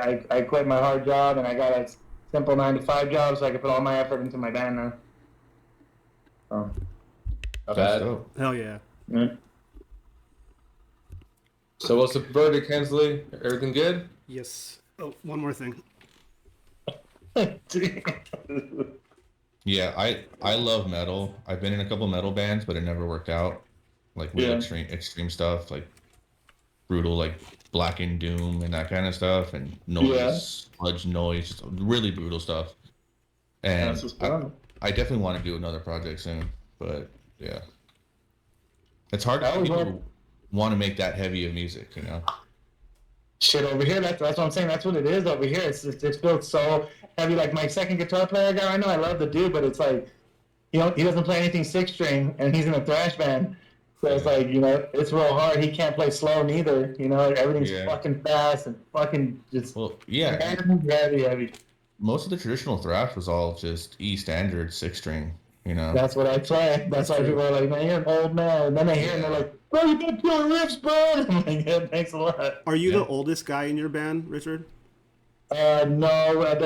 I quit my hard job and I got a simple 9-to-5 job, so I can put all my effort into my band now. Oh, Not bad. Hell yeah. yeah. So what's the verdict, Hensley? Everything good? Yes. Oh, one more thing. Yeah, I love metal. I've been in a couple metal bands, but it never worked out. Like real extreme stuff, like brutal, like Black and Doom and that kind of stuff, and noise, sludge noise, really brutal stuff. And I definitely want to do another project soon, but yeah, it's hard to people who want to make that heavy of music, you know. Shit, over here, that's what I'm saying. That's what it is over here. It's built so heavy. Like my second guitar player guy, I know I love the dude, but it's like, he doesn't play anything 6-string, and he's in a thrash band. So it's like, it's real hard. He can't play slow neither. Everything's fucking fast and fucking just heavy. Most of the traditional thrash was all just E standard 6-string. That's what I play. That's why people are like, man, you're an old man. And then they hear and they're like, bro, you can play riffs, bro. I'm like, yeah, thanks a lot. Are you the oldest guy in your band, Richard? No,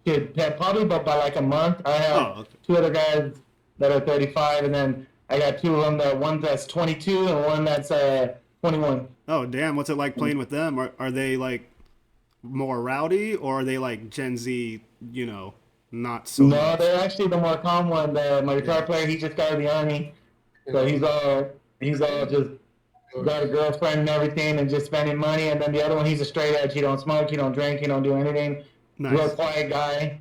probably, but by like a month. I have 2 other guys that are 35, and then I got 2 of them. One that's 22 and one that's 21. Oh, damn. What's it like playing with them? Are they like more rowdy, or are they like Gen Z, not so much? They're actually the more calm one. My guitar player, he just got out of the army. So he's all just got a girlfriend and everything and just spending money. And then the other one, he's a straight edge. He don't smoke, he don't drink, he don't do anything. Nice. Real quiet guy,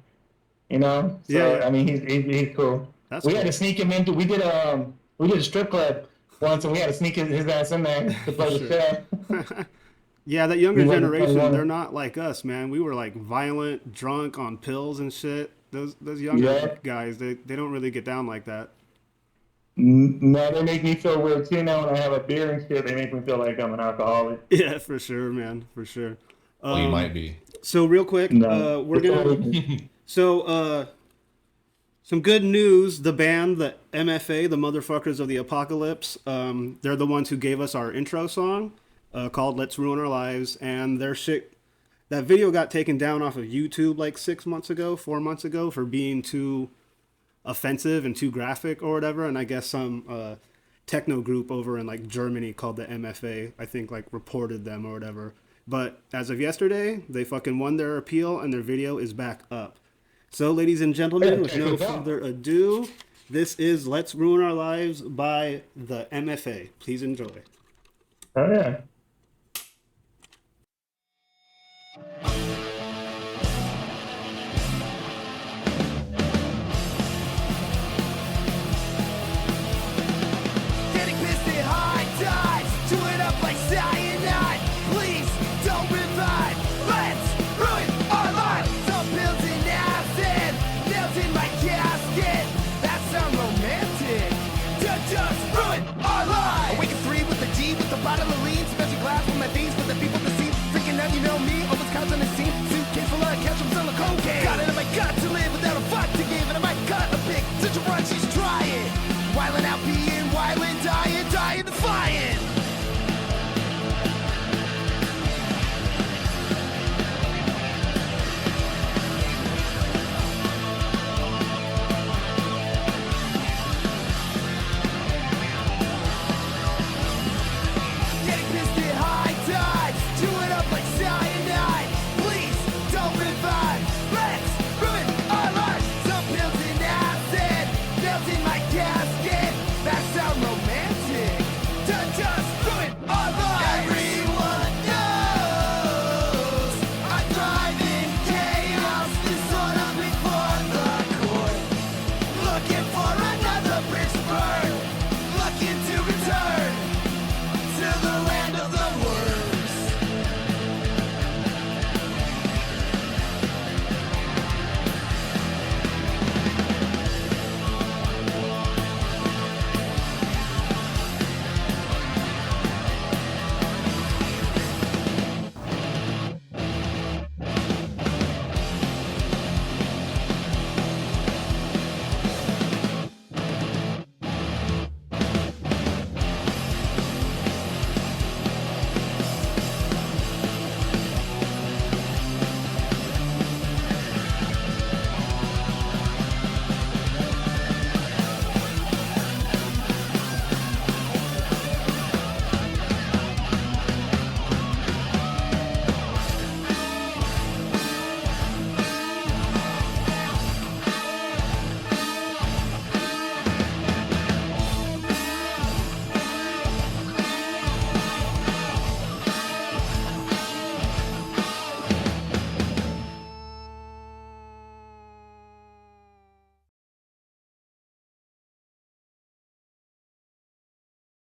So, I mean, he's cool. We had to sneak him into, we did a strip club once, and we had to sneak his ass in there to play the show. Yeah, that younger generation, they're not like us, man. We were like violent, drunk on pills and shit. Those younger guys, they don't really get down like that. No, they make me feel weird too now when I have a beer and shit. They make me feel like I'm an alcoholic. Yeah, for sure, man, for sure. Well, you might be. So real quick, we're gonna. So some good news. The band, the MFA, the Motherfuckers of the Apocalypse. They're the ones who gave us our intro song, called "Let's Ruin Our Lives," and their shit. That video got taken down off of YouTube like 4 months ago for being too offensive and too graphic or whatever. And I guess some techno group over in like Germany called the MFA, I think, like reported them or whatever. But as of yesterday, they fucking won their appeal and their video is back up. So, ladies and gentlemen, with no further ado, this is "Let's Ruin Our Lives" by the MFA. Please enjoy. Oh, yeah. Getting pissed at high tides, chew it up like cyanide. Please don't revive. Let's ruin our lives. Some pills in acid, nails in my casket. That sounds romantic. To just ruin our lives. I wake at 3 with the G, with the bottle of lean, special glass with my things for the people to see. Freaking out, you know me, almost couch on the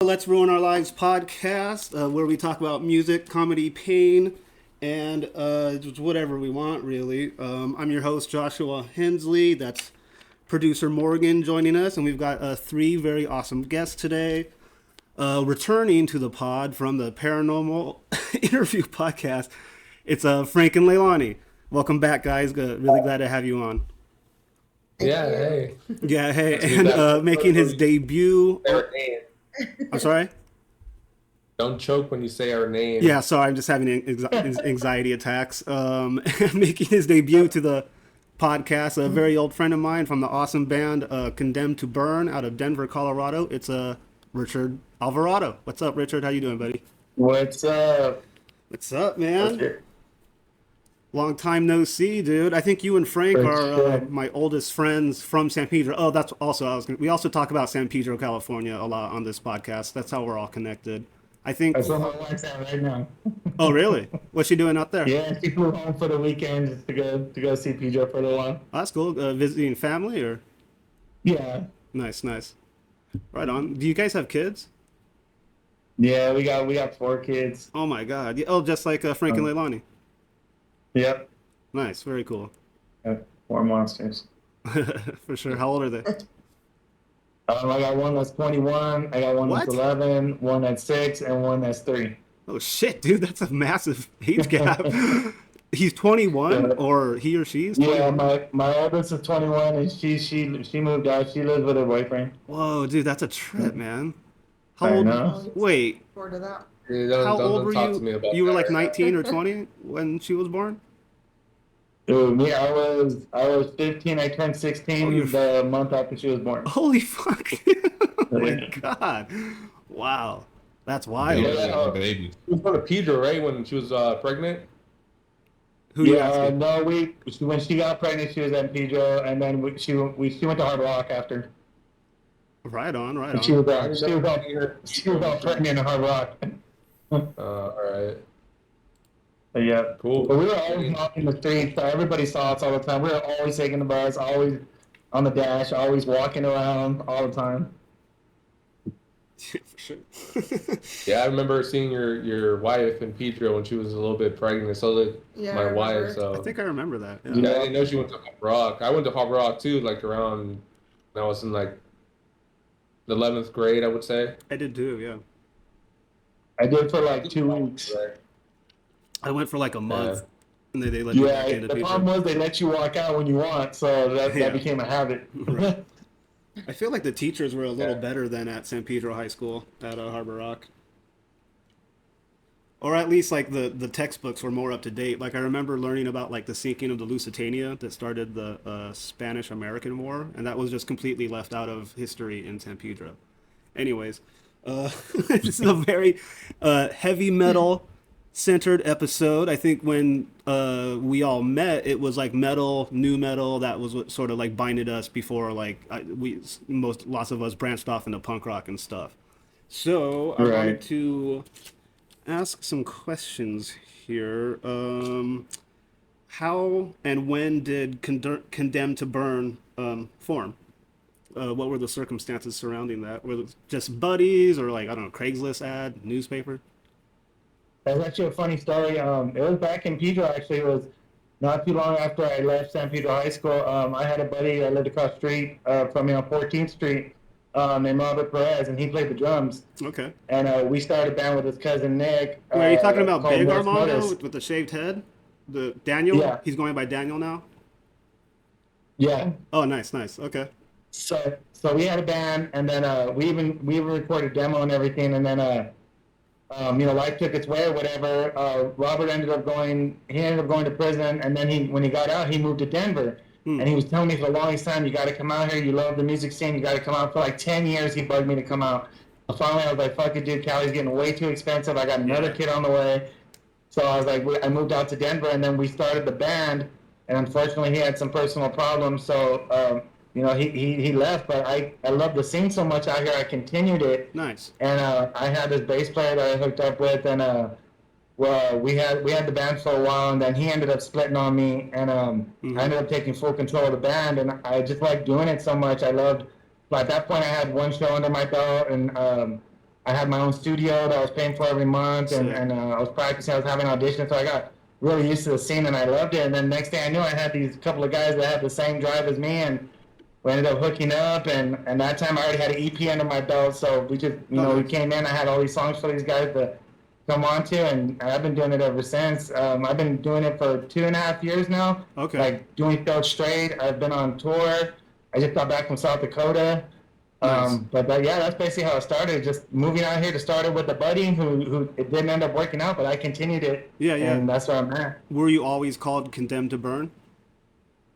Let's Ruin Our Lives podcast, where we talk about music, comedy, pain, and just whatever we want, really. I'm your host, Joshua Hensley. That's producer Morgan joining us, and we've got 3 very awesome guests today. Returning to the pod from the Paranormal Interview podcast, it's Frank and Leilani. Welcome back, guys. Really glad to have you on. Yeah, hey. Yeah, hey, and making his debut. Our name. I'm sorry? Don't choke when you say our name. Yeah, sorry, I'm just having anxiety attacks. Making his debut to the podcast, a very old friend of mine from the awesome band Condemned to Burn out of Denver, Colorado. It's Richard Alvarado. What's up, Richard? How you doing, buddy? What's up? What's up, man? Long time no see, dude. I think you and Frank are my oldest friends from San Pedro. Oh, that's also we also talk about San Pedro, California a lot on this podcast. That's how we're all connected. I think. That's where my wife's at right now. Oh, really? What's she doing out there? Yeah, she flew home for the weekend just to go see Pedro for a little while. Oh, that's cool. Visiting family or? Yeah. Nice. Right on. Do you guys have kids? Yeah, we got 4 kids. Oh my God. Oh, just like Frank and Leilani. Yep. Nice. Very cool. 4 monsters. For sure. How old are they? I got one that's 21. I got one What? that's 11. One that's 6, and one that's 3. Oh shit, dude. That's a massive age gap. He's 21, or he or she's 21? Yeah, my oldest is 21, and she moved out. She lives with her boyfriend. Whoa, dude, that's a trip, man. How I old? know. Wait, Yeah, how old don't were talk to me you? about You were that like right now. 19 or 20 when she was born? Dude, me, I was 15. I turned 16 you're- the month after she was born. Holy fuck! Oh my Yeah. God! Wow, that's Yeah, wild. Yeah. baby. She was going to Pedro, right, when she was pregnant? Who you Yeah, asking? no, when she got pregnant, she was at Pedro, and then she went to Hard Rock after. Right on. And she was all pregnant in Hard Rock. All right. But yeah, Cool. But we were always out in the streets, so everybody saw us all the time. We were always taking the bus, always on the dash, always walking around all the time. For sure. Yeah, I remember seeing your wife in Pedro when she was a little bit pregnant. So did Yeah, my I wife. remember. So I think I remember that. yeah, Yeah. I didn't know she went to Hop Rock. I went to Hop Rock too, like around when I was in like the 11th grade, I would say. I did too. Yeah, I did for like 2 weeks. I went for like a month, and they let me back Yeah, into the Pedro. problem was they let you walk out when you want, so Yeah. that became a habit. Right. I feel like the teachers were a little better than at San Pedro High School at Harbor Rock. Or at least like the textbooks were more up to date. Like I remember learning about like the sinking of the Lusitania that started the Spanish-American War, and that was just completely left out of history in San Pedro. Anyways, this is a very heavy metal centered episode. I think when we all met, it was like metal, new metal. That was what sort of like binded us before like lots of us branched off into punk rock and stuff. So I wanted Right. to ask some questions here. How and when did Condemned to Burn form? What were the circumstances surrounding that? Were it just buddies or like, I don't know, Craigslist ad, newspaper? That's actually a funny story. It was back in Pedro, actually. It was not too long after I left San Pedro High School. I had a buddy that lived across the street from me on 14th Street named Robert Perez, and he played the drums. Okay. And we started a band with his cousin Nick. Wait, are you talking about called Big North Armando Motors. with the shaved head? The Daniel? Yeah. He's going by Daniel now? Yeah. Oh, nice. Okay. So we had a band, and then we even recorded a demo and everything, and then life took its way or whatever. Robert ended up going to prison, and then when he got out, he moved to Denver. And he was telling me for the longest time, you got to come out here. You love the music scene. You got to come out. For like 10 years, he bugged me to come out. Finally, I was like, fuck it, dude. Cali's getting way too expensive. I got another kid on the way. So I was like, I moved out to Denver, and then we started the band. And unfortunately, he had some personal problems. So, he left. But I loved the scene so much out here, I continued it. Nice. And I had this bass player that I hooked up with, and we had the band for a while, and then he ended up splitting on me, and I ended up taking full control of the band, and I just liked doing it so much. I loved. At that point, I had one show under my belt, and I had my own studio that I was paying for every month, and, Sick. I was practicing. I was having auditions, so I got really used to the scene, and I loved it. And then next thing I knew, I had these couple of guys that had the same drive as me, and we ended up hooking up. And that time, I already had an EP under my belt, so we just we came in. I had all these songs for these guys to come on to, and I've been doing it ever since. I've been doing it for 2.5 years now. Okay. Like doing shows straight. I've been on tour. I just got back from South Dakota. Nice. But yeah, that's basically how it started. Just moving out here to start it with a buddy who it didn't end up working out, but I continued it. Yeah, yeah. And that's where I'm at. Were you always called Condemned to Burn?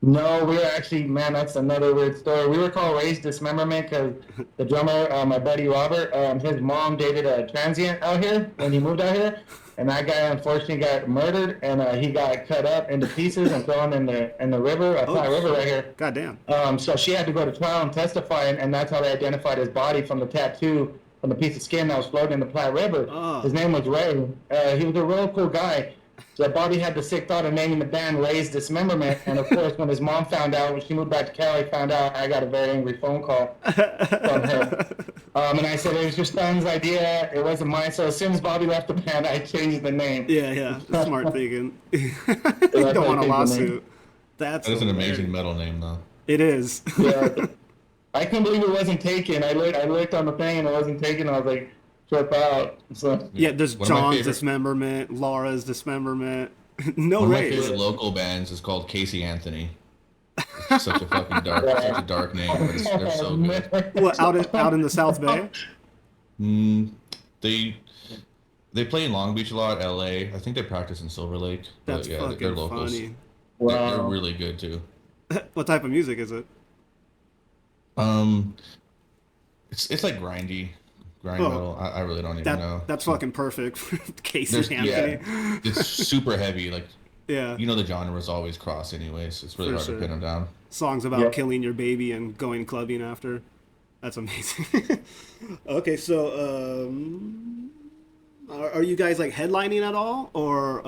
No, we were actually, man, that's another weird story. We were called Raised Dismemberment because the drummer, my buddy Robert, his mom dated a transient out here when he moved out here. And that guy unfortunately got murdered, and he got cut up into pieces and thrown in the river, Platte River right here. Goddamn. So she had to go to trial and testify, and that's how they identified his body from the tattoo, from the piece of skin that was floating in the Platte River. Oh. His name was Ray. He was a real cool guy. So Bobby had the sick thought of naming the band Ray's Dismemberment, and of course, when his mom found out, when she moved back to Cali, found out, I got a very angry phone call from her. And I said, it was your son's idea, it wasn't mine. So as soon as Bobby left the band, I changed the name. Yeah. Smart thinking. You don't want a lawsuit. That is an amazing metal name, though. It is. Yeah. I couldn't believe it wasn't taken. I looked on the thing and it wasn't taken. I was like, trip out. So Yeah, there's One of my John's favorite- Dismemberment, Laura's Dismemberment. No One of my Rays. favorite local bands is called Casey Anthony. It's such a fucking dark name, but they're so good. What, out in the South Bay? They play in Long Beach a lot, LA. I think they practice in Silver Lake. But That's yeah, fucking they're locals. funny. They're really good too. What type of music is it? It's like grind metal. I really don't even know. That's fucking perfect for Casey There's- Anthony. yeah, it's super heavy. Like Yeah. the genres always cross anyways. It's really For hard sure. to pin them down. Songs about Yeah. killing your baby and going clubbing after. That's amazing. Okay, so are you guys like headlining at all, or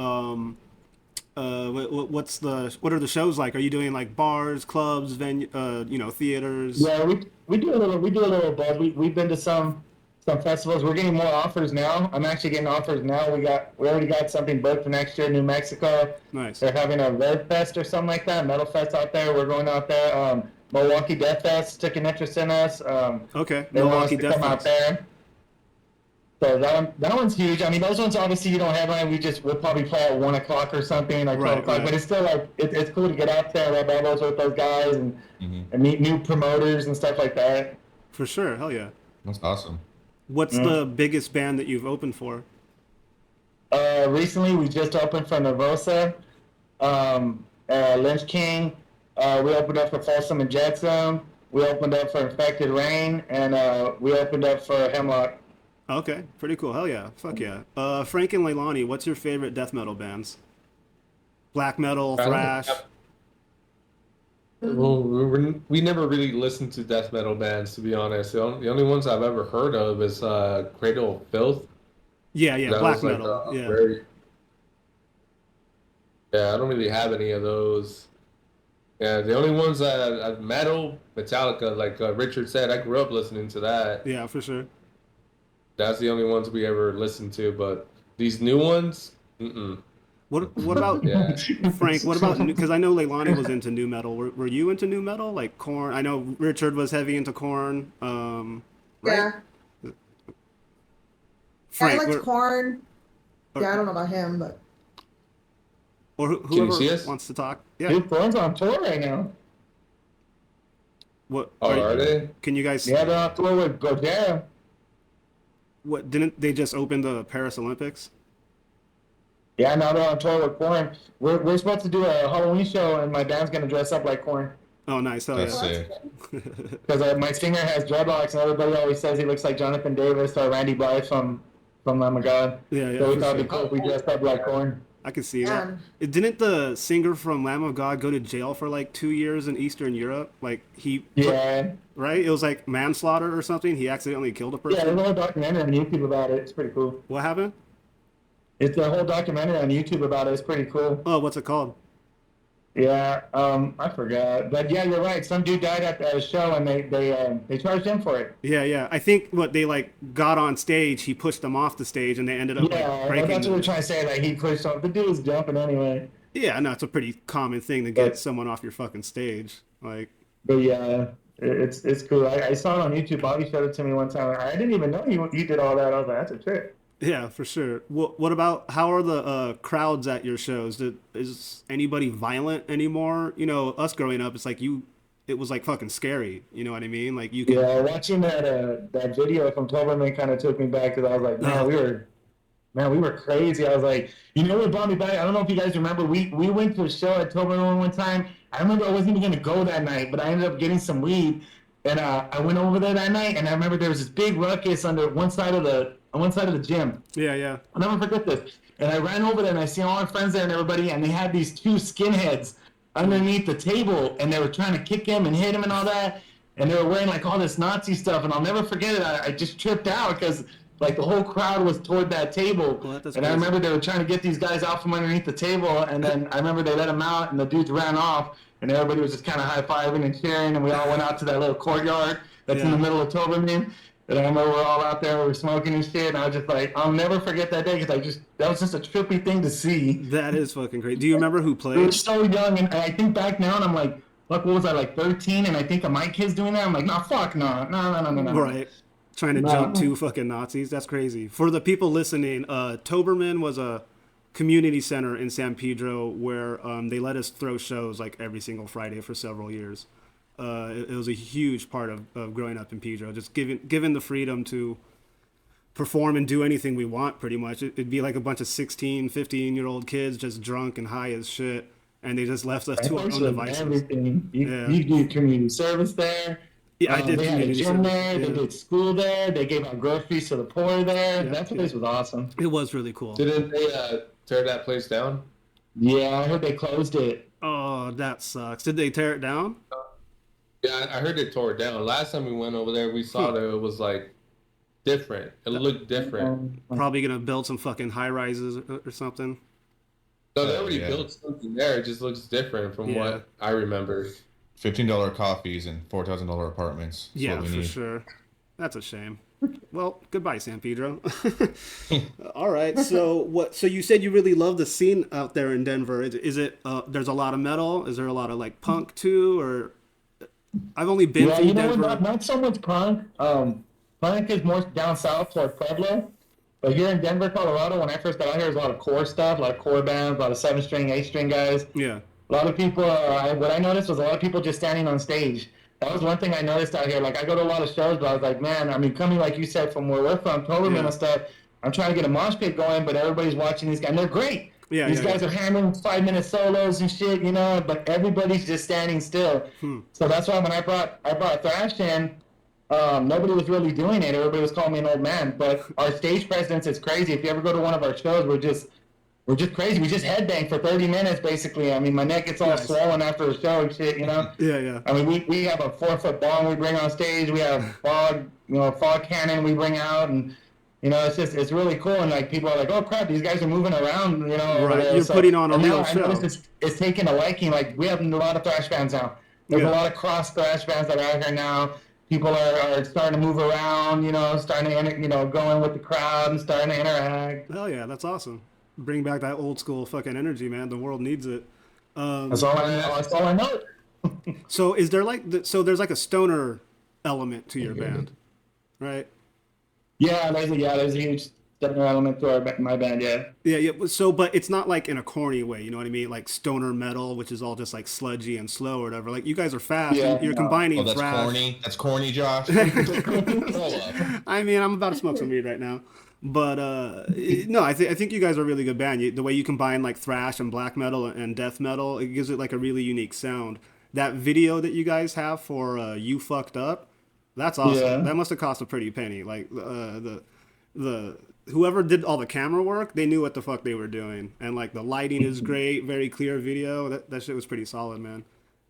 what are the shows like? Are you doing like bars, clubs, theaters? Yeah, we do a little both. We've been to some festivals. We're getting more offers now. I'm actually getting offers now. We already got something booked for next year, New Mexico. Nice. They're having a Red Fest or something like that, Metal Fest out there. We're going out there. Milwaukee Death Fest took an interest in us. Okay. They want us Milwaukee to Death come out Fest. there. So that one's huge. I mean, those ones obviously you don't headline. We'll probably play at 1:00 or something, like 12 o'clock. Right. But it's still like it's cool to get out there, rub elbows with those guys, and meet new promoters and stuff like that. For sure. Hell yeah. That's awesome. What's the biggest band that you've opened for? Recently, we just opened for Nervosa, Lynch King. We opened up for Folsom and Jetsam. We opened up for Infected Rain, and we opened up for Hemlock. Okay, pretty cool. Hell yeah. Fuck yeah. Frank and Leilani, what's your favorite death metal bands? Black metal, thrash? Well, we never really listened to death metal bands, to be honest. The only ones I've ever heard of is Cradle of Filth. Yeah, That black was, like, metal. Yeah. Yeah, I don't really have any of those. Yeah, the only ones that metal, Metallica, like Richard said, I grew up listening to that. Yeah, for sure. That's the only ones we ever listened to. But these new ones, What about yeah. Frank? What about, because I know Leilani was into new metal. Were you into new metal, like Korn? I know Richard was heavy into Korn. Right? Yeah. Frank, I liked were- Korn. Yeah, I don't know about him, but or Can you see whoever us? wants to talk. Yeah. Dude, Korn's on tour right now. What? Oh, are they? Can you guys? Yeah, they're on tour with Gojira. What? Didn't they just open the Paris Olympics? Yeah, now they're on tour with Korn. We're supposed to do a Halloween show, and my band's gonna dress up like Korn. Oh, nice. Hell That's yeah. sick. Because my singer has dreadlocks, and everybody always says he looks like Jonathan Davis or Randy Blythe from Lamb of God. Yeah, yeah. So we for thought it'd sure. be cool if we dressed up like Korn. I can see that. Yeah. Didn't the singer from Lamb of God go to jail for like 2 years in Eastern Europe? Like Yeah. right? It was like manslaughter or something. He accidentally killed a Yeah, person. there's a whole documentary on YouTube about it. It's pretty cool. What happened? It's a whole documentary on YouTube about it. It's pretty cool. Oh, what's it called? Yeah, I forgot, but yeah, you're right. Some dude died at the show, and they charged him for it. Yeah, yeah. I think what they like got on stage, he pushed them off the stage, and they ended up like Yeah, well, breaking that's what we're the. trying to say. Like he pushed off. The dude was jumping anyway. Yeah, no, it's a pretty common thing to get But someone off your fucking stage. Like, but yeah, it's cool. I saw it on YouTube. Bobby showed it to me one time. I didn't even know he did all that. I was like, that's a trip. yeah, for sure. What about how are the crowds at your shows? Is anybody violent anymore? You know, us growing up, it's like it was like fucking scary. You know what I mean? Like you could. Yeah, watching that video from Toberman kind of took me back because I was like, man, we were crazy. I was like, you know what brought me back? I don't know if you guys remember. We went to a show at Toberman one time. I remember I wasn't even gonna go that night, but I ended up getting some weed, and I went over there that night, and I remember there was this big ruckus on one side of the gym. Yeah, yeah. I'll never forget this. And I ran over there and I see all my friends there and everybody, and they had these two skinheads underneath the table, and they were trying to kick him and hit him and all that. And they were wearing like all this Nazi stuff, and I'll never forget it. I just tripped out because like the whole crowd was toward that table. Well, that's and I crazy. remember they were trying to get these guys out from underneath the table, and then I remember they let them out, and the dudes ran off, and everybody was just kind of high-fiving and cheering, and we all went out to that little courtyard that's in Yeah. the middle of Toberman. And I remember we're all out there, we were smoking and shit, and I was just like, I'll never forget that day because that was just a trippy thing to see. That is fucking great. Do you remember who We were played? so young, and I think back now, and I'm like, look, what was I, like 13? And I think of my kids doing that. I'm like, no, fuck, no. Right. Trying to No. jump two fucking Nazis. That's crazy. For the people listening, Toberman was a community center in San Pedro where they let us throw shows like every single Friday for several years. It was a huge part of growing up in Pedro, just given the freedom to perform and do anything we want pretty much. It'd be like a bunch of 16, 15-year-old kids just drunk and high as shit, and they just left us to our own Actually, devices. everything. Yeah. You do community service there. Yeah, I did They had a community gym service, there. yeah. They did school there. They gave out groceries to the poor there. Yeah, That place was awesome. It was really cool. Didn't they tear that place down? Yeah, I heard they closed it. Oh, that sucks. Did they tear it down? Yeah, I heard they tore it down. Last time we went over there, we saw that it was like different. It looked different. Probably gonna build some fucking high rises or something. No, they already Yeah. built something there. It just looks different from Yeah. what I remember. $15 coffees and $4,000 apartments. That's Yeah, what we for need. sure. That's a shame. Well, goodbye, San Pedro. All right. So what? So you said you really love the scene out there in Denver. Is it? There's a lot of metal. Is there a lot of like punk too? Or I've only been Yeah, through you know, Denver. not so much punk. Punk is more down south toward Pueblo. But here in Denver, Colorado, when I first got out here, there was a lot of core stuff, a lot of core bands, a lot of 7-string, 8-string guys. Yeah. A lot of people, what I noticed was a lot of people just standing on stage. That was one thing I noticed out here. Like, I go to a lot of shows, but I was like, man, I mean, coming, like you said, from where we're from, Toberman Yeah. and stuff, I'm trying to get a mosh pit going, but everybody's watching these guys, and they're great. Yeah, These yeah, guys are hammering 5-minute solos and shit, you know, but everybody's just standing still. So that's why when I brought thrash in, nobody was really doing it. Everybody was calling me an old man. But our stage presence is crazy. If you ever go to one of our shows, we're just crazy. We just headbang for 30 minutes, basically. I mean, my neck gets all Nice. swollen after the show and shit, you know? Yeah, yeah. I mean, we have a 4-foot bong we bring on stage. We have fog cannon we bring out, and you know, it's really cool. And like people are like, oh crap, these guys are moving around, you know? over Right, there. you're putting on a and now real I show. noticed it's taking a liking. Like we have a lot of thrash bands now. There's Yeah. a lot of cross thrash bands that are out here now. People are starting to move around, you know, starting to going with the crowd and starting to interact. Hell yeah, that's awesome. Bring back that old school fucking energy, man. The world needs it. That's all I know. That's all I know. So is there like there's like a stoner element to your band, right? Yeah, there's a huge stoner element to my band. Yeah. Yeah, yeah. So, but it's not like in a corny way, you know what I mean? Like stoner metal, which is all just like sludgy and slow or whatever. Like you guys are fast. Yeah, and you're no. combining Oh, that's thrash. corny. That's corny, Josh. Hold up. I mean, I'm about to smoke some weed right now, but no, I think you guys are a really good band. The way you combine like thrash and black metal and death metal, it gives it like a really unique sound. That video that you guys have for "You Fucked Up," that's awesome. Yeah. That must have cost a pretty penny. Like the whoever did all the camera work, they knew what the fuck they were doing, and like the lighting is great, very clear video. That shit was pretty solid, man.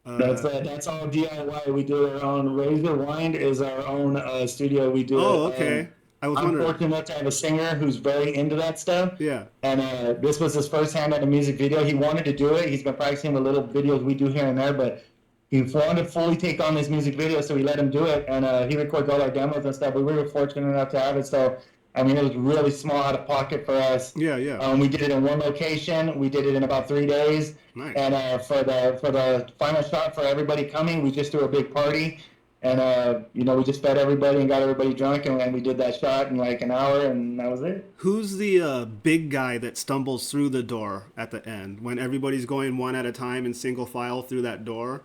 That's all DIY. We do our own. Razor Wind is our own studio. We do. Oh, okay. I was I'm wondering. fortunate enough to have a singer who's very into that stuff. Yeah. And this was his first hand at a music video. He wanted to do it. He's been practicing the little videos we do here and there, but he wanted to fully take on this music video, so we let him do it. And he records all our demos and stuff. But we were fortunate enough to have it. So, I mean, it was really small out of pocket for us. Yeah, yeah. We did it in one location. We did it in about 3 days. Nice. And for the final shot for everybody coming, we just threw a big party. And, we just fed everybody and got everybody drunk. And we did that shot in like an hour, and that was it. Who's the big guy that stumbles through the door at the end when everybody's going one at a time in single file through that door?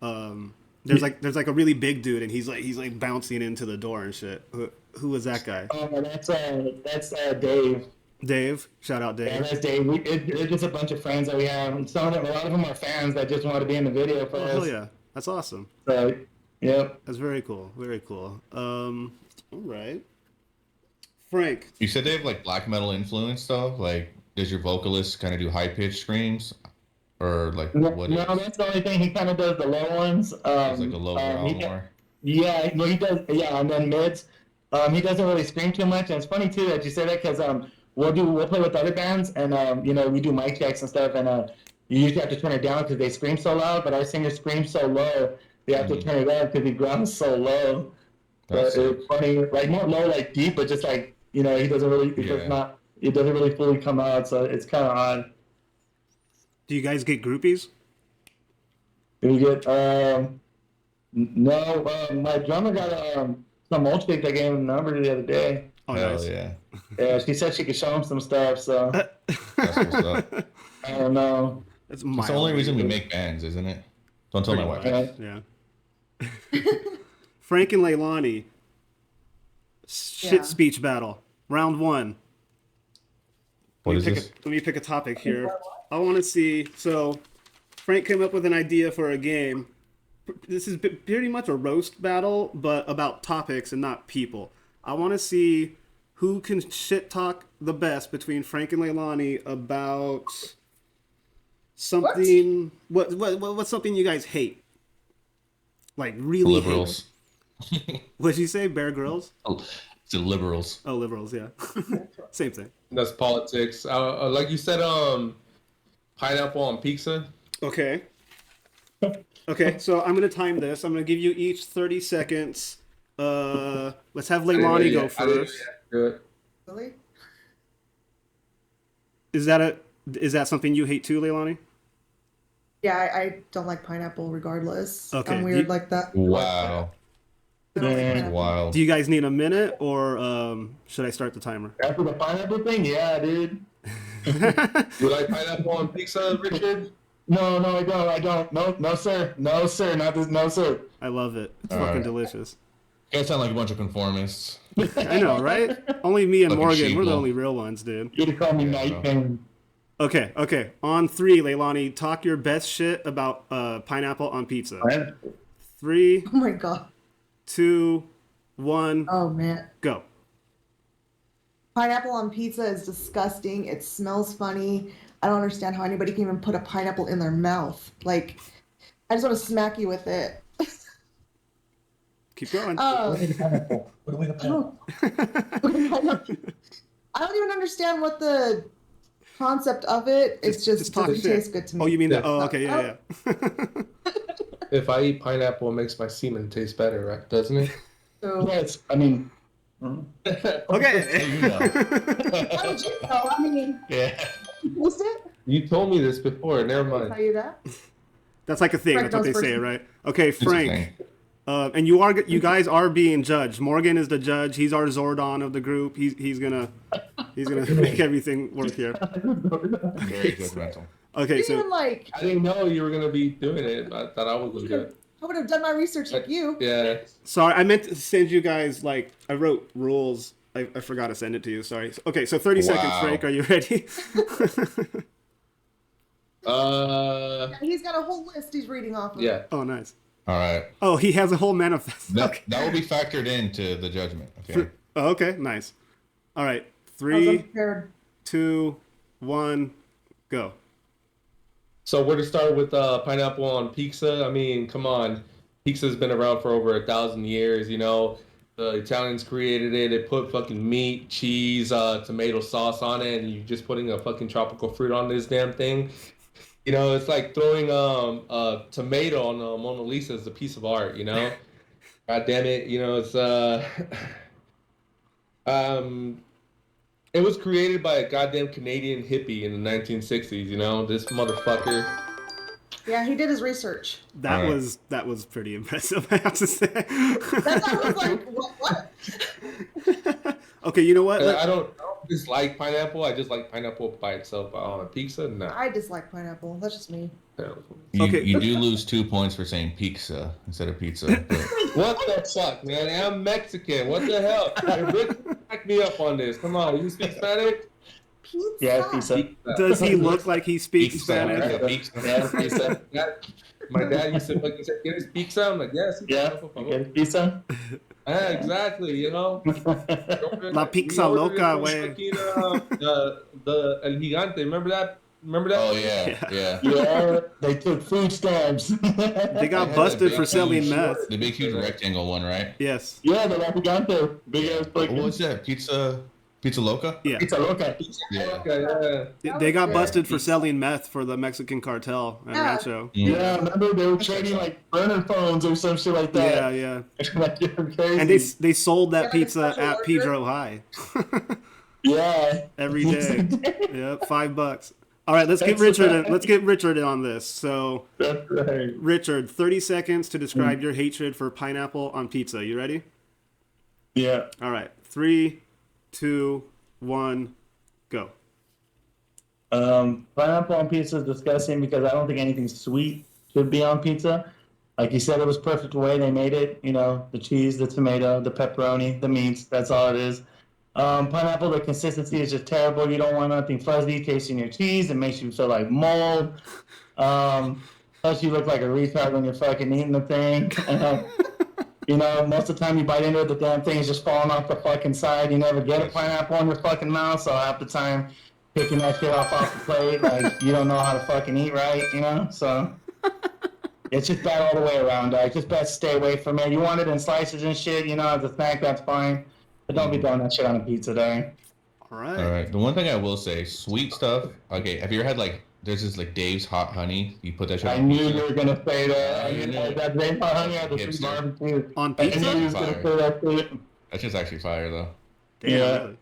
There's like a really big dude, and he's like bouncing into the door and shit. Who was that guy? That's Dave. Dave. Shout out Dave. Yeah, that's Dave. It's just a bunch of friends that we have. And a lot of them are fans that just want to be in the video for us. Hell yeah, that's awesome. So, yep. That's very cool. Very cool. All right. Frank. You said they have like black metal influence stuff. Like, does your vocalist kind of do high pitched screams, or like what? No, that's the only thing. He kind of does the low ones. It's like a low growl more. Yeah, no, he does. Yeah, and then mids. He doesn't really scream too much, and it's funny too that you say that because we'll play with other bands, and we do mic checks and stuff, and you usually have to turn it down because they scream so loud, but our singer screams so low, they have to turn it up because he growls so low. But it's funny, like more low, like deep, but just like he doesn't really, it doesn't really fully come out, so it's kind of odd. Do you guys get groupies? Do we get no? My drummer got some old chick that gave him a number the other day. Oh, Hell nice. yeah. Yeah, she said she could show him some stuff, so That's what's up. I don't know. That's It's the only reason we make bands, isn't it? Don't tell my wife. Yeah. Yeah. Frank and Leilani. Shit speech battle. Round 1. What is this? Let me pick a topic here. I want to see. So, Frank came up with an idea for a game. This is pretty much a roast battle, but about topics and not people. I want to see who can shit talk the best between Frank and Leilani about something. What's something you guys hate? Like really Liberals. What'd you say? Bear Grylls? Oh, it's the liberals. Oh, liberals. Yeah, same thing. That's politics. Like you said, pineapple on pizza. Okay. Okay, so I'm gonna time this. I'm gonna give you each 30 seconds. Let's have Leilani go first. Good. Really? Is that something you hate too, Leilani? Yeah, I don't like pineapple regardless. Okay. I'm weird like that. Wow. I don't like Yeah. pineapple. Wild. Do you guys need a minute, or should I start the timer? After the pineapple thing, yeah, dude. You like pineapple on pizza, Richard? No, I don't. No, sir. No, sir. Not this. No, sir. I love it. It's All fucking right. delicious. You guys sound like a bunch of conformists. I know, right? Only me and Fucking Morgan. We're the sheeple. only real ones, dude. You could call me Night no. King. Okay. On 3, Leilani, talk your best shit about pineapple on pizza. 3, Oh my god. 2, 1, Oh man. go. Pineapple on pizza is disgusting. It smells funny. I don't understand how anybody can even put a pineapple in their mouth. Like, I just want to smack you with it. Keep going. Pineapple. Put away the pineapple. I don't even understand what the concept of it. It's just talk doesn't shit. taste good to me. Oh, you mean that? Yeah. Oh, okay, yeah. If I eat pineapple, it makes my semen taste better, right? Doesn't it? So, Yes, I mean. Okay. You know. how would you know? I mean, Yeah. you taste it? You told me this before. Never I'll tell mind. you that. That's like a thing. Frank That's what they goes say, first. right? Okay, It's a Frank. thing. And you guys are being judged. Morgan is the judge. He's our Zordon of the group. He's gonna make everything work here. Very good rental. Okay, Even so like, I didn't know you were gonna be doing it. I thought I was good. I would have done my research like you. Yeah. sorry, I meant to send you guys I wrote rules. I forgot to send it to you. Sorry. Okay, so 30 seconds, Wow. Frank. Are you ready? He's got a whole list he's reading off of. Yeah. Oh, nice. All right. Oh, he has a whole manifest. That will be factored into the judgment. Okay. Oh, okay, nice. All right, I was 3, unprepared. 2, 1, go. So we're to start with pineapple on pizza. I mean, come on, pizza's been around for over 1,000 years. You know, The Italians created it. They put fucking meat, cheese, tomato sauce on it, and you just putting a fucking tropical fruit on this damn thing. You know, it's like throwing a tomato on a Mona Lisa as a piece of art. You know, God damn it. You know, it's um, it was created by a goddamn Canadian hippie in the 1960s. You know, this motherfucker. Yeah, he did his research. That was pretty impressive, I have to say. That's why I was like, what? Okay, you know what? I don't dislike pineapple. I just like pineapple by itself. But on a pizza, no. I dislike pineapple. That's just me. Okay. You do lose 2 points for saying pizza instead of pizza. But... What the fuck, man? I'm Mexican. What the hell? Hey, Rick, back me up on this. Come on, you speak Spanish? Pizza. Yeah, pizza. Does he look like he speaks Pizza, Spanish? Yeah, pizza. My dad used to fucking say, "¿Quieres pizza?" I'm like, "Yes." Yeah, you get pizza. Yeah, exactly. You know. La pizza loca, way. The El Gigante. Remember that? Remember that? Oh yeah. Yeah, they took food stamps. They got busted for selling meth. The big huge rectangle one, right? Yes. Yeah, the Gigante. Big ass fucking. What's that? Pizza Loca? Yeah. Pizza loca. Yeah. Okay, yeah. They got busted for selling meth for the Mexican cartel at Rancho. Yeah, remember they were trading like burner phones or some shit like that. Yeah. Like, you're crazy. And they sold that Yeah, pizza like a at special Pedro High. Yeah. Every day. Yep, $5. All right, let's get Richard on this. So, That's right. Richard, 30 seconds to describe your hatred for pineapple on pizza. You ready? Yeah. All right. 3, 2, 1, go. Pineapple on pizza is disgusting because I don't think anything sweet should be on pizza. Like you said, it was perfect the way they made it. You know, the cheese, the tomato, the pepperoni, the meats. That's all it is. Pineapple, the consistency is just terrible. You don't want nothing fuzzy tasting your cheese. It makes you feel like mold. Plus, you look like a retard when you're fucking eating the thing. You know, most of the time you bite into it, the damn thing is just falling off the fucking side. You never get a pineapple in your fucking mouth, so half the time picking that shit off the plate, like, you don't know how to fucking eat right, you know? So, it's just bad all the way around, dog. Just best stay away from it. You want it in slices and shit, you know, as a snack, that's fine. But don't be throwing that shit on a pizza, dog. All right. All right. The one thing I will say, sweet stuff. Okay, have you ever had like there's this like Dave's Hot Honey? You put that shit. I on knew pizza. you were gonna say that. I I knew knew it. that Dave's Hot Honey had the sweet Hipster. barbecue. On I knew pizza? you was gonna say that shit. That's just actually fire though. Damn, Yeah. really.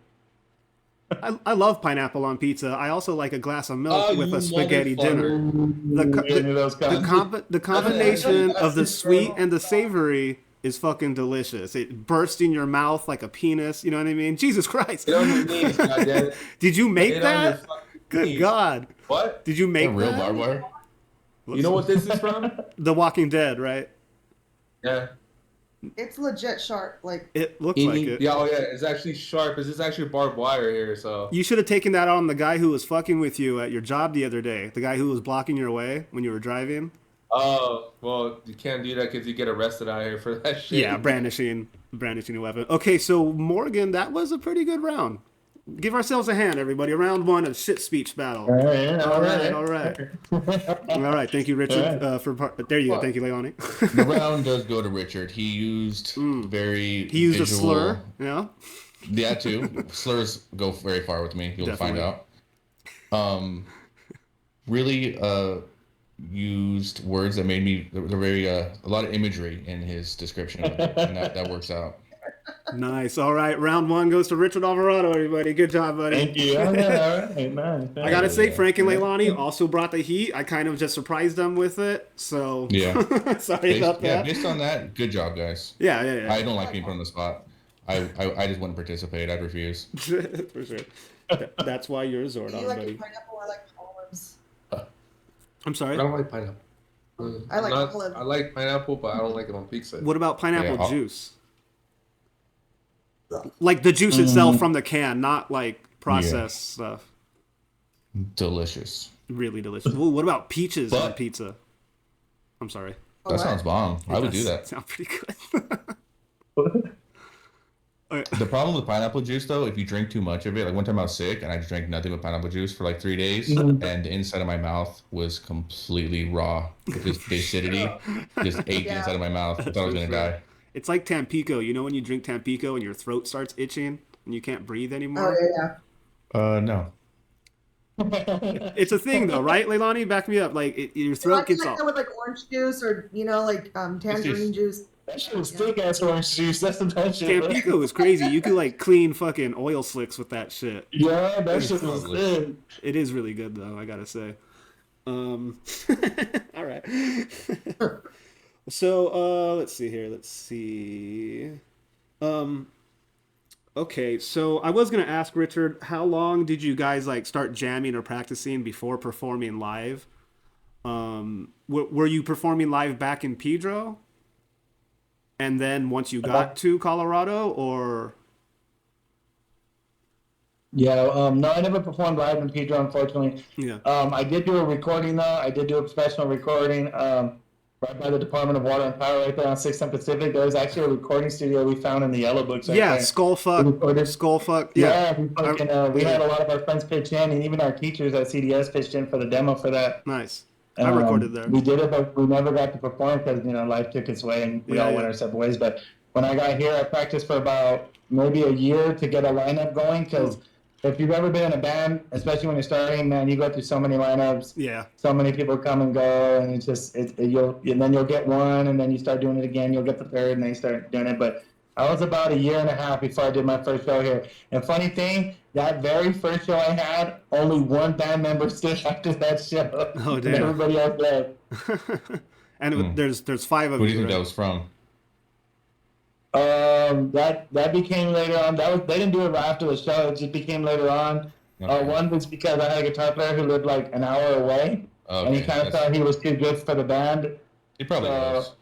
I love pineapple on pizza. I also like a glass of milk Oh, with you a spaghetti motherfucker. dinner. The combination of the sweet and the savory is fucking delicious. It bursts in your mouth like a penis. You know what I mean? Jesus Christ! Get on your knees, goddammit. Did you make Get on your that? fucking Good knees. God! What? Did you make Real that? barbed wire. You know what this is from? The Walking Dead, right? Yeah. It's legit sharp. Like, It looks like it. Yeah, oh yeah, it's actually sharp. It's actually barbed wire here, so. You should have taken that on the guy who was fucking with you at your job the other day. The guy who was blocking your way when you were driving. Oh, well, you can't do that because you get arrested out here for that shit. Yeah, brandishing a weapon. Okay, so Morgan, that was a pretty good round. Give ourselves a hand, everybody. Round one of shit speech battle. All right. All right. Thank you, Richard. There you go. Thank you, Leilani. The round does go to Richard. He used very. He used visual, a slur. Yeah. Yeah, too. Slurs go very far with me. You'll find out. Really used words that made me. They're very a lot of imagery in his description of it, and that works out. Nice. All right. Round one goes to Richard Alvarado, everybody. Good job, buddy. Thank you. All right, man. I gotta say, Frank and Leilani also brought the heat. I kind of just surprised them with it. So Yeah. sorry about that. Based on that, good job, guys. Yeah. I don't like being put on the spot. I just wouldn't participate. I'd refuse. For sure. That's why you're a do you Zordon, like buddy. pineapple? I like olives. I'm I sorry. don't like pineapple. I like olive. I like pineapple, but I don't like it on pizza. What about pineapple Yeah, juice? Like the juice itself from the can, not like processed stuff. Delicious. Really delicious. Ooh, what about peaches on But- pizza? I'm sorry. That sounds bomb. I would do that. Sounds pretty good. The problem with pineapple juice, though, if you drink too much of it, like one time I was sick and I just drank nothing but pineapple juice for like 3 days, and the inside of my mouth was completely raw. Just the acidity just ate the inside of my mouth. I thought I was gonna die. It's like Tampico. You know when you drink Tampico and your throat starts itching and you can't breathe Oh anymore? yeah. No. It's a thing though, right, Leilani? Back me up. Like your I throat can gets like all. that with like orange juice or like tangerine juice. That shit was thick ass orange juice. That's the best shit. Tampico is crazy. You can like clean fucking oil slicks with that shit. Yeah, that shit was Probably. good. It is really good though, I gotta say. All right. So let's see here. Let's see. Okay, so I was gonna ask Richard, how long did you guys like start jamming or practicing before performing live? Were you performing live back in Pedro? And then once you got to Colorado, or Yeah, no, I never performed live in Pedro, unfortunately. yeah, I did do a recording though. I did do a professional recording right by the Department of Water and Power, right there on 610 Pacific. There was actually a recording studio we found in the Yellow Books. Right yeah, there. skullfuck. Yeah, Yeah, we had a lot of our friends pitch in, and even our teachers at CDS pitched in for the demo for that. Nice. I recorded there. We did it, but we never got to perform because life took its way, and we all went our separate ways. But when I got here, I practiced for about maybe a year to get a lineup going. Because if you've ever been in a band, especially when you're starting, man, you go through so many lineups. Yeah. So many people come and go, and it's just and then you'll get one, and then you start doing it again. You'll get the third, and then you start doing it. But I was about a year and a half before I did my first show here. And funny thing, that very first show I had, only one band member stood after that show. Oh, damn. And everybody else left. And there's 5 of Who you. do you think right? that was from? That became later on. They didn't do it right after the show. It just became later on. Okay. One was because I had a guitar player who lived like an hour away, and he kind of thought he was too good for the band. He probably was.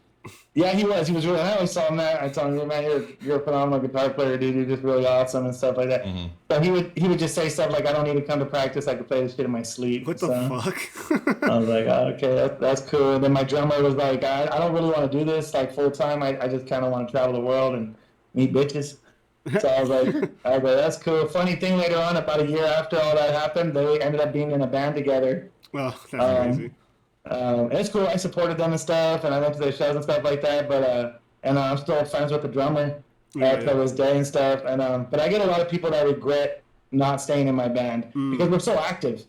Yeah, he was. He was really. I always saw him that. I told him, man, you're a phenomenal guitar player, dude. You're just really awesome and stuff like that. Mm-hmm. So he would just say stuff like, "I don't need to come to practice. I can play this shit in my sleep." What the fuck? I was like, oh, okay, that's cool. And then my drummer was like, I don't really want to do this like full time. I just kind of want to travel the world and meet bitches. So I was like, that's cool. Funny thing, later on, about a year after all that happened, they ended up being in a band together. Well, that's crazy. And it's cool. I supported them and stuff, and I went to their shows and stuff like that. But I'm still friends with the drummer to this day and stuff. And but I get a lot of people that regret not staying in my band because we're so active.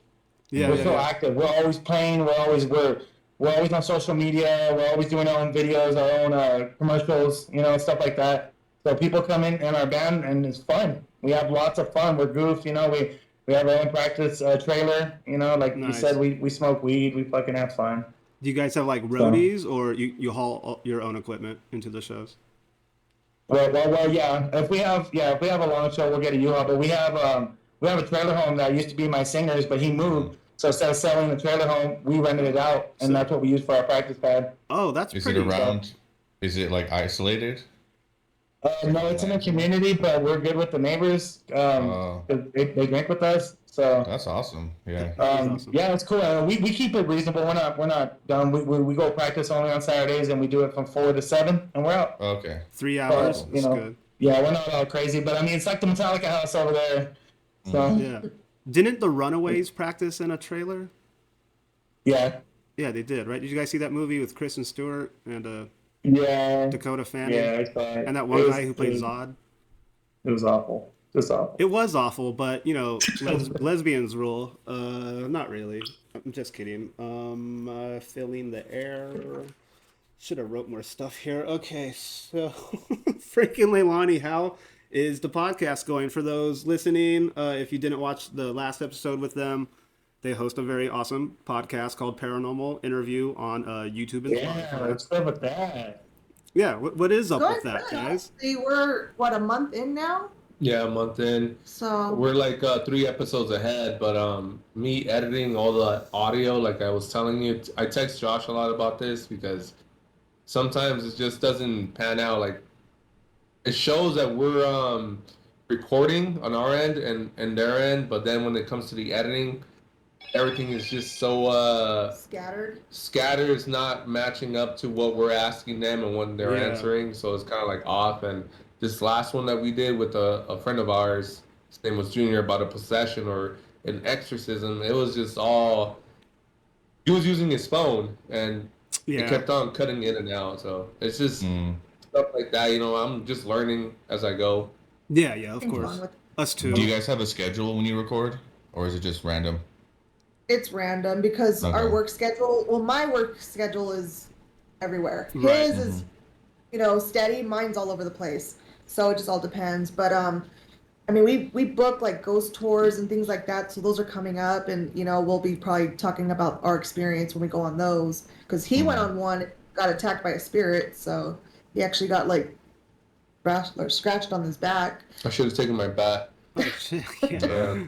We're so active. We're always playing. We're always on social media. We're always doing our own videos, our own commercials, stuff like that. So people come in our band, and it's fun. We have lots of fun. We're goofed, We have our own practice trailer, like you said, we smoke weed, we fucking have fun. Do you guys have like roadies, or you haul your own equipment into the shows? Well, yeah. If we have a long show, we'll get a U-Haul. But we have a trailer home that used to be my singer's, but he moved. So instead of selling the trailer home, we rented it out, and that's what we use for our practice pad. Oh, that's Is pretty. it around? Is it like isolated? No, it's in the community, but we're good with the neighbors. They drink with us, so That's awesome. Yeah. awesome. Yeah, it's cool. We keep it reasonable. We're not done. We go practice only on Saturdays, and we do it from 4 to 7, and we're out. Okay. 3 hours. So, That's good. Yeah, we're not all crazy, but I mean, it's like the Metallica house over there. So Yeah. Didn't the Runaways practice in a trailer? yeah, Yeah, they did, right? Did you guys see that movie with Kristen Stewart and yeah, Dakota Fanning? yeah. I saw it. And that one guy who played Zod? It was awful. Just awful. It was awful, but, lesbians rule. Not really. I'm just kidding. Filling the air. Should have wrote more stuff here. Okay, so Frank and Leilani, how is the podcast going? For those listening, if you didn't watch the last episode with them, they host a very awesome podcast called Paranormal Interview on YouTube and Yeah, Spotify. let's go with that. Yeah, what is up Good, with that, good. guys? We're a month in now? Yeah, a month in. So We're like 3 episodes ahead, but me editing all the audio, like I was telling you, I text Josh a lot about this because sometimes it just doesn't pan out. Like it shows that we're recording on our end and their end, but then when it comes to the editing, everything is just so scattered. It's not matching up to what we're asking them and what they're answering, so it's kind of like off. And this last one that we did with a friend of ours, his name was Junior, about a possession or an exorcism, it was just all, he was using his phone and it kept on cutting in and out. So it's just stuff like that. You know, I'm just learning as I go. Yeah, of Having course. fun with- Us too. Do you guys have a schedule when you record, or is it just random? It's random because our Okay. work schedule. Well, my work schedule is everywhere. Right. His is, you know, steady. Mine's all over the place. So it just all depends. But I mean, we book like ghost tours and things like that. So those are coming up, and you know, we'll be probably talking about our experience when we go on those. Because he went on one, got attacked by a spirit, so he actually got like scratched on his back. I should have taken my bat. Oh, shit. Yeah.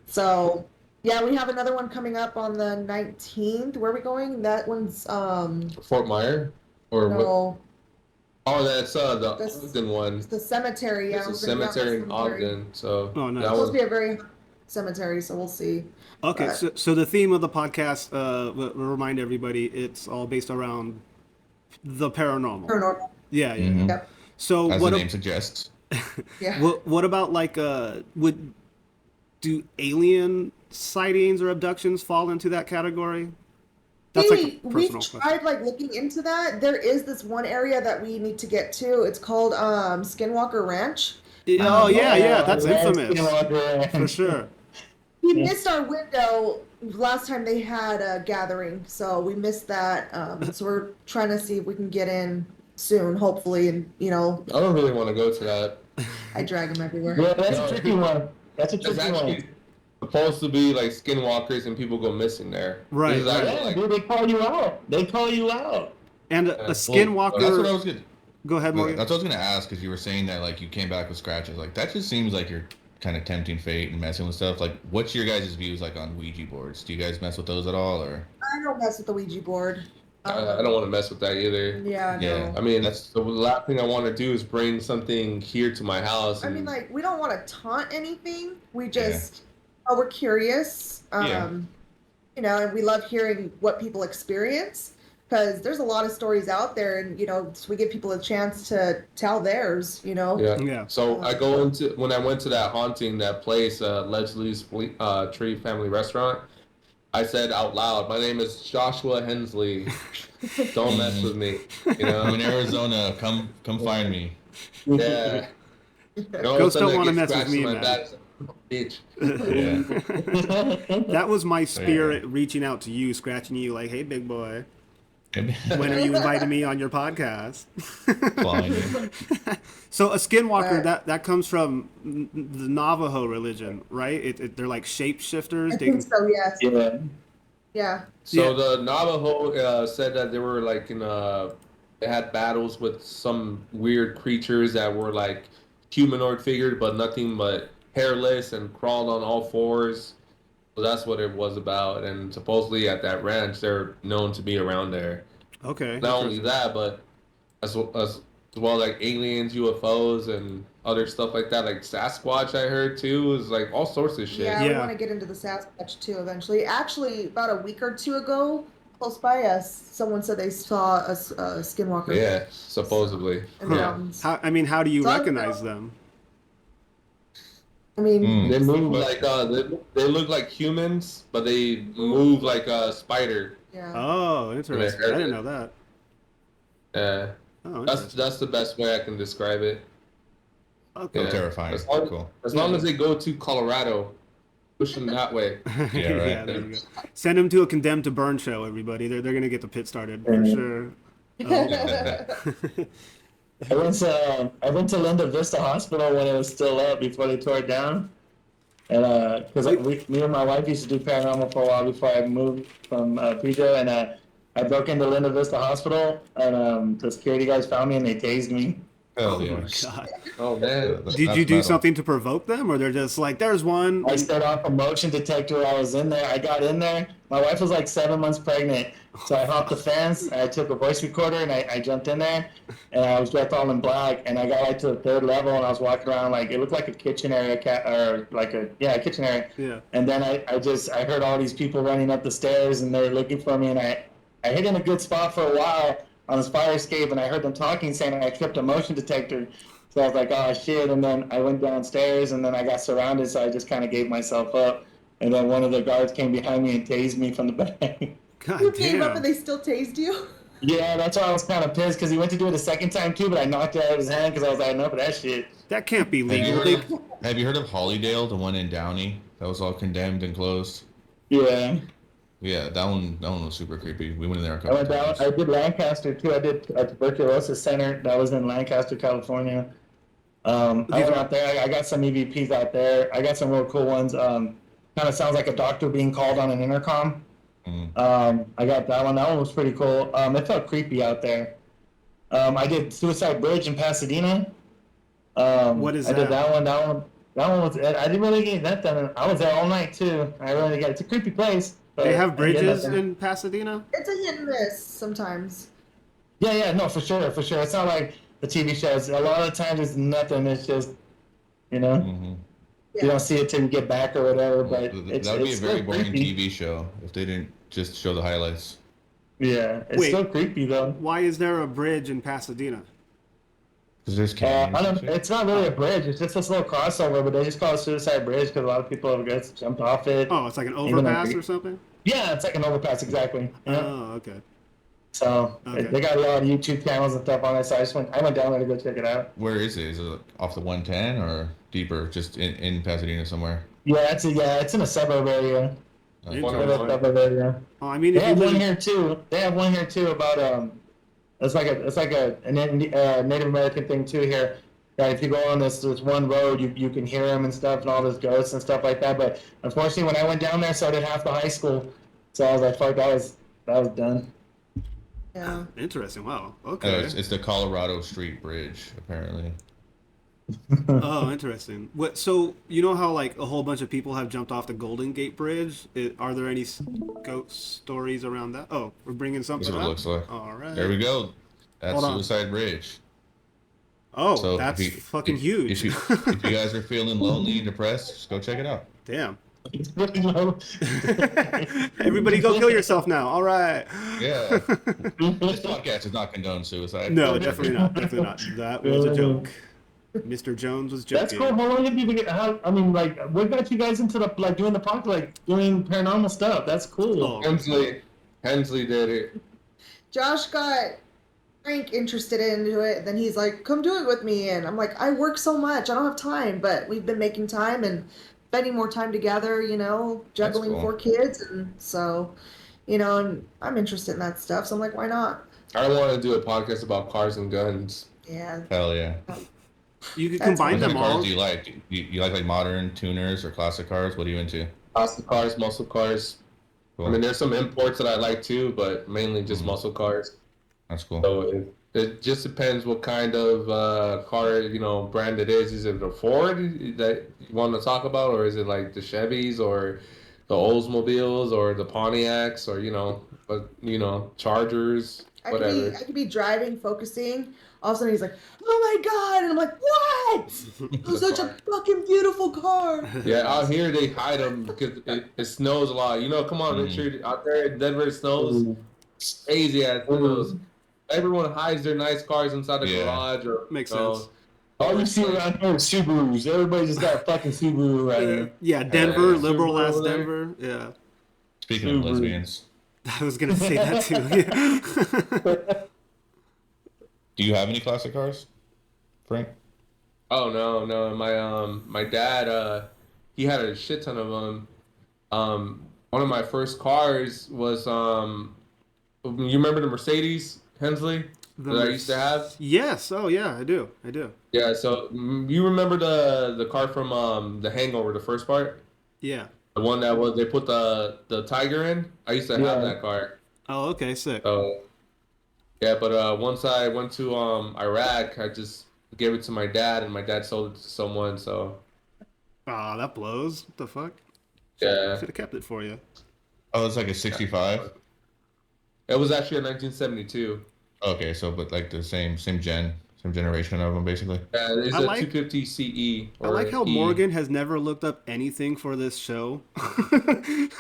So yeah, we have another one coming up on the 19th. Where are we going? That one's Fort Meyer, or what? no, Oh, that's the This- Ogden one. it's the cemetery. Yeah, It's a we're gonna be out cemetery in the cemetery. Ogden. So Oh, nice. that It's supposed was to be a very hot cemetery, so we'll see. Okay, But- so the theme of the podcast, we'll remind everybody, it's all based around the paranormal. Paranormal. Yeah. Mhm. Yep. So As what? the name suggests. Yeah. What about like do alien sightings or abductions fall into that category? That's like a we've personal question. tried like looking into that. There is this one area that we need to get to. It's called Skinwalker Ranch. Oh yeah, that's yeah, infamous Skinwalker. for sure. We missed our window last time they had a gathering, so we missed that. So we're trying to see if we can get in soon, hopefully, and you know, I don't really want to go to that. I drag them everywhere. Yeah, that's No. a tricky one. That's a It's tricky actually one. supposed to be like skinwalkers and people go missing there. Right, This is right. actually, Yeah, like, dude, they call you out. They call you out. And a Well, skinwalker. That's what I was gonna. Go ahead, Morgan. That's what I was gonna ask, because you were saying that like you came back with scratches. Like that just seems like you're kind of tempting fate and messing with stuff. Like, what's your guys' views like on Ouija boards? Do you guys mess with those at all, or? I don't mess with the Ouija board. I don't want to mess with that either. Yeah, Yeah. no. I mean, That's- the last thing I want to do is bring something here to my house. I And, mean, like, we don't want to taunt anything. We just, we're curious. Yeah. You know, and we love hearing what people experience because there's a lot of stories out there, and you know, so we give people a chance to tell theirs. You know. yeah. Yeah. So I go into when I went to that haunting, that place, Leslie's Tree Family Restaurant. I said out loud, "My name is Joshua Hensley. Don't mess with me." You I'm in know? Arizona. Come find me. Yeah. No, Ghosts don't want wanna to mess with me, man. Bitch. Yeah. That was my spirit reaching out to you, scratching you like, "Hey, big boy, when are you inviting me on your podcast?" Clawing you. So a skinwalker Right. that comes from the Navajo religion, right? They're like shapeshifters. I They, think so. Yes. Yeah. Yeah. So Yeah. the Navajo said that they were like they had battles with some weird creatures that were like humanoid figured, but nothing but hairless and crawled on all fours. So that's what it was about. And supposedly at that ranch, they're known to be around there. okay. Not only that, but as well like aliens, UFOs, and other stuff like that. Like Sasquatch, I heard too, is like all sorts of shit. Yeah, we Yeah. want to get into the Sasquatch too eventually. Actually, about a week or two ago, close by us, someone said they saw a skinwalker Yeah, supposedly. in the Yeah. mountains. How do you So I recognize know. them? I mean, Mm. They move like they look like humans, but they move like a spider. yeah. Oh, interesting. I didn't know that. Yeah, Oh, that's interesting. the best way I can describe it. Okay. Yeah. Terrifying. As long, Cool. as long as they go to Colorado, push them that way. Yeah, right. there you go. Send them to a Condemned to Burn show, everybody. They're gonna get the pit started for sure. I went to Linda Vista Hospital when it was still up before they tore it down. And because me and my wife used to do paranormal for a while before I moved from Pujo, and I broke into Linda Vista Hospital, and the security guys found me and they tased me. Hell Oh yeah. my god. Oh man, Did you That's do metal. something to provoke them, or they're just like, "There's one"? I set off a motion detector while I was in there. I got in there. My wife was like 7 months pregnant. So I hopped the fence. I took a voice recorder and I jumped in there. And I was dressed all in black. And I got like to the third level and I was walking around like it looked like a kitchen area, a kitchen area. Yeah. And then I heard all these people running up the stairs and they were looking for me. And I hid in a good spot for a while on this fire escape. And I heard them talking, saying I tripped a motion detector. So I was like, oh shit. And then I went downstairs and then I got surrounded. So I just kind of gave myself up. And then one of the guards came behind me and tased me from the back. God You gave up damn. and they still tased you? Yeah, that's why I was kind of pissed because he went to do it a second time too, but I knocked it out of his hand because I was like, enough of that shit. That can't be Have you, legal. heard of, have you heard of Hollydale, the one in Downey that was all condemned and closed? Yeah. Yeah, that one was super creepy. We went in there a I couple went down. times. I did Lancaster too. I did a tuberculosis center that was in Lancaster, California. I went out there. I got some EVPs out there. I got some real cool ones. Kind of sounds like a doctor being called on an intercom. I got that one. That one was pretty cool. It felt creepy out there. I did Suicide Bridge in Pasadena. What is I did that? that one. That one was. I didn't really get that done. I was there all night too. I really got. It's a creepy place. But They I have didn't get bridges nothing. in Pasadena? It's a hit and miss sometimes. Yeah, no, for sure, for sure. It's not like the TV shows. A lot of the times it's nothing. It's just, you know, Mm-hmm. Yeah. you don't see it till you get back or whatever. But That it's would be a it's very still boring creepy. TV show if they didn't just show the highlights. Yeah, it's Wait. still creepy though. Why is there a bridge in Pasadena? Because there's canyons. I and don't, shit. it's not really a bridge. It's just this little crossover, but they just call it Suicide Bridge because a lot of people have just jumped off it. Oh, it's like an Even overpass though- or something? Yeah, it's like an overpass exactly. Yeah. Oh, okay. So Okay. they got a lot of YouTube channels and stuff on it. So I went down there to go check it out. Where is it? Is it off the 110 or deeper, just in Pasadena somewhere? Yeah, it's in a suburb area. Interesting. Little suburb area. Oh, I mean, They if you have one live, here too. They have one here too about it's like a Native American thing too here. That if you go on this one road, you can hear them and stuff and all those ghosts and stuff like that. But unfortunately, when I went down there, so did half the high school. So I was like, fuck, that was done. Yeah. interesting. Wow. Oh, Okay. it's the Colorado Street Bridge, apparently. Oh, interesting. What? So you know how like a whole bunch of people have jumped off the Golden Gate Bridge? Are there any ghost stories around that? Oh, we're bringing That's something what it up. looks like. All right. There we go. That's Hold on. Suicide Bridge. Oh, So that's if you- fucking huge. If you guys are feeling lonely and depressed, just go check it out. Damn. It's really low. Everybody, go kill yourself now. All right. Yeah. This podcast is not condone suicide. No, definitely not. Definitely not. That was a joke. Mr. Jones was joking. That's cool. How long have you been? What got you guys into doing the podcast, doing paranormal stuff? That's cool. Oh, Hensley did it. Josh got Frank interested into it. Then he's like, "Come do it with me." And I'm like, "I work so much, I don't have time." But we've been making time and spending more time together. You know, juggling cool. 4 kids, and so, you know, and I'm interested in that stuff. So I'm like, why not? I want to do a podcast about cars and guns. Yeah. Hell yeah. you could That's combine What kind them of cars all. do you like? You like modern tuners or classic cars? What are you into? Muscle cars, muscle cars. Cool. I mean, there's some imports that I like too, but mainly just Mhm. muscle cars. That's cool. So it just depends what kind of car, brand it is. Is it a Ford that you want to talk about, or is it like the Chevys or the Oldsmobiles or the Pontiacs or Chargers, whatever. I could be driving, focusing. All of a sudden he's like, "Oh my god!" And I'm like, "What? That's such a fucking beautiful car." Yeah, out here they hide them because it snows a lot. Come on, Richard, out there in Denver it snows crazy ass snows. Everyone hides their nice cars inside the Yeah. garage or Makes sense. All you see around here is Subarus. Everybody just got a fucking Subaru right here. Yeah, Denver, Yeah, liberal ass Subaru there. Denver. Yeah. Speaking of Subaru. lesbians, I was gonna say that too. Yeah. do you have any classic cars, Frank? Oh no. My dad he had a shit ton of them. One of my first cars was you remember the Mercedes, Hensley? That I used to have? Yes. Oh yeah, I do. Yeah, so you remember the car from The Hangover, the first part? Yeah. The one that they put the tiger in? I used to have Yeah. that car. Oh, okay, sick. So yeah, but once I went to Iraq, I just gave it to my dad, and my dad sold it to someone. So Aw, that blows. What the fuck? yeah, Should have kept it for you. Oh, it's like a 65. it was actually a 1972. Okay, so but like the same generation of them, basically. Yeah, it's I a like- 250 CE. I like how E. Morgan has never looked up anything for this show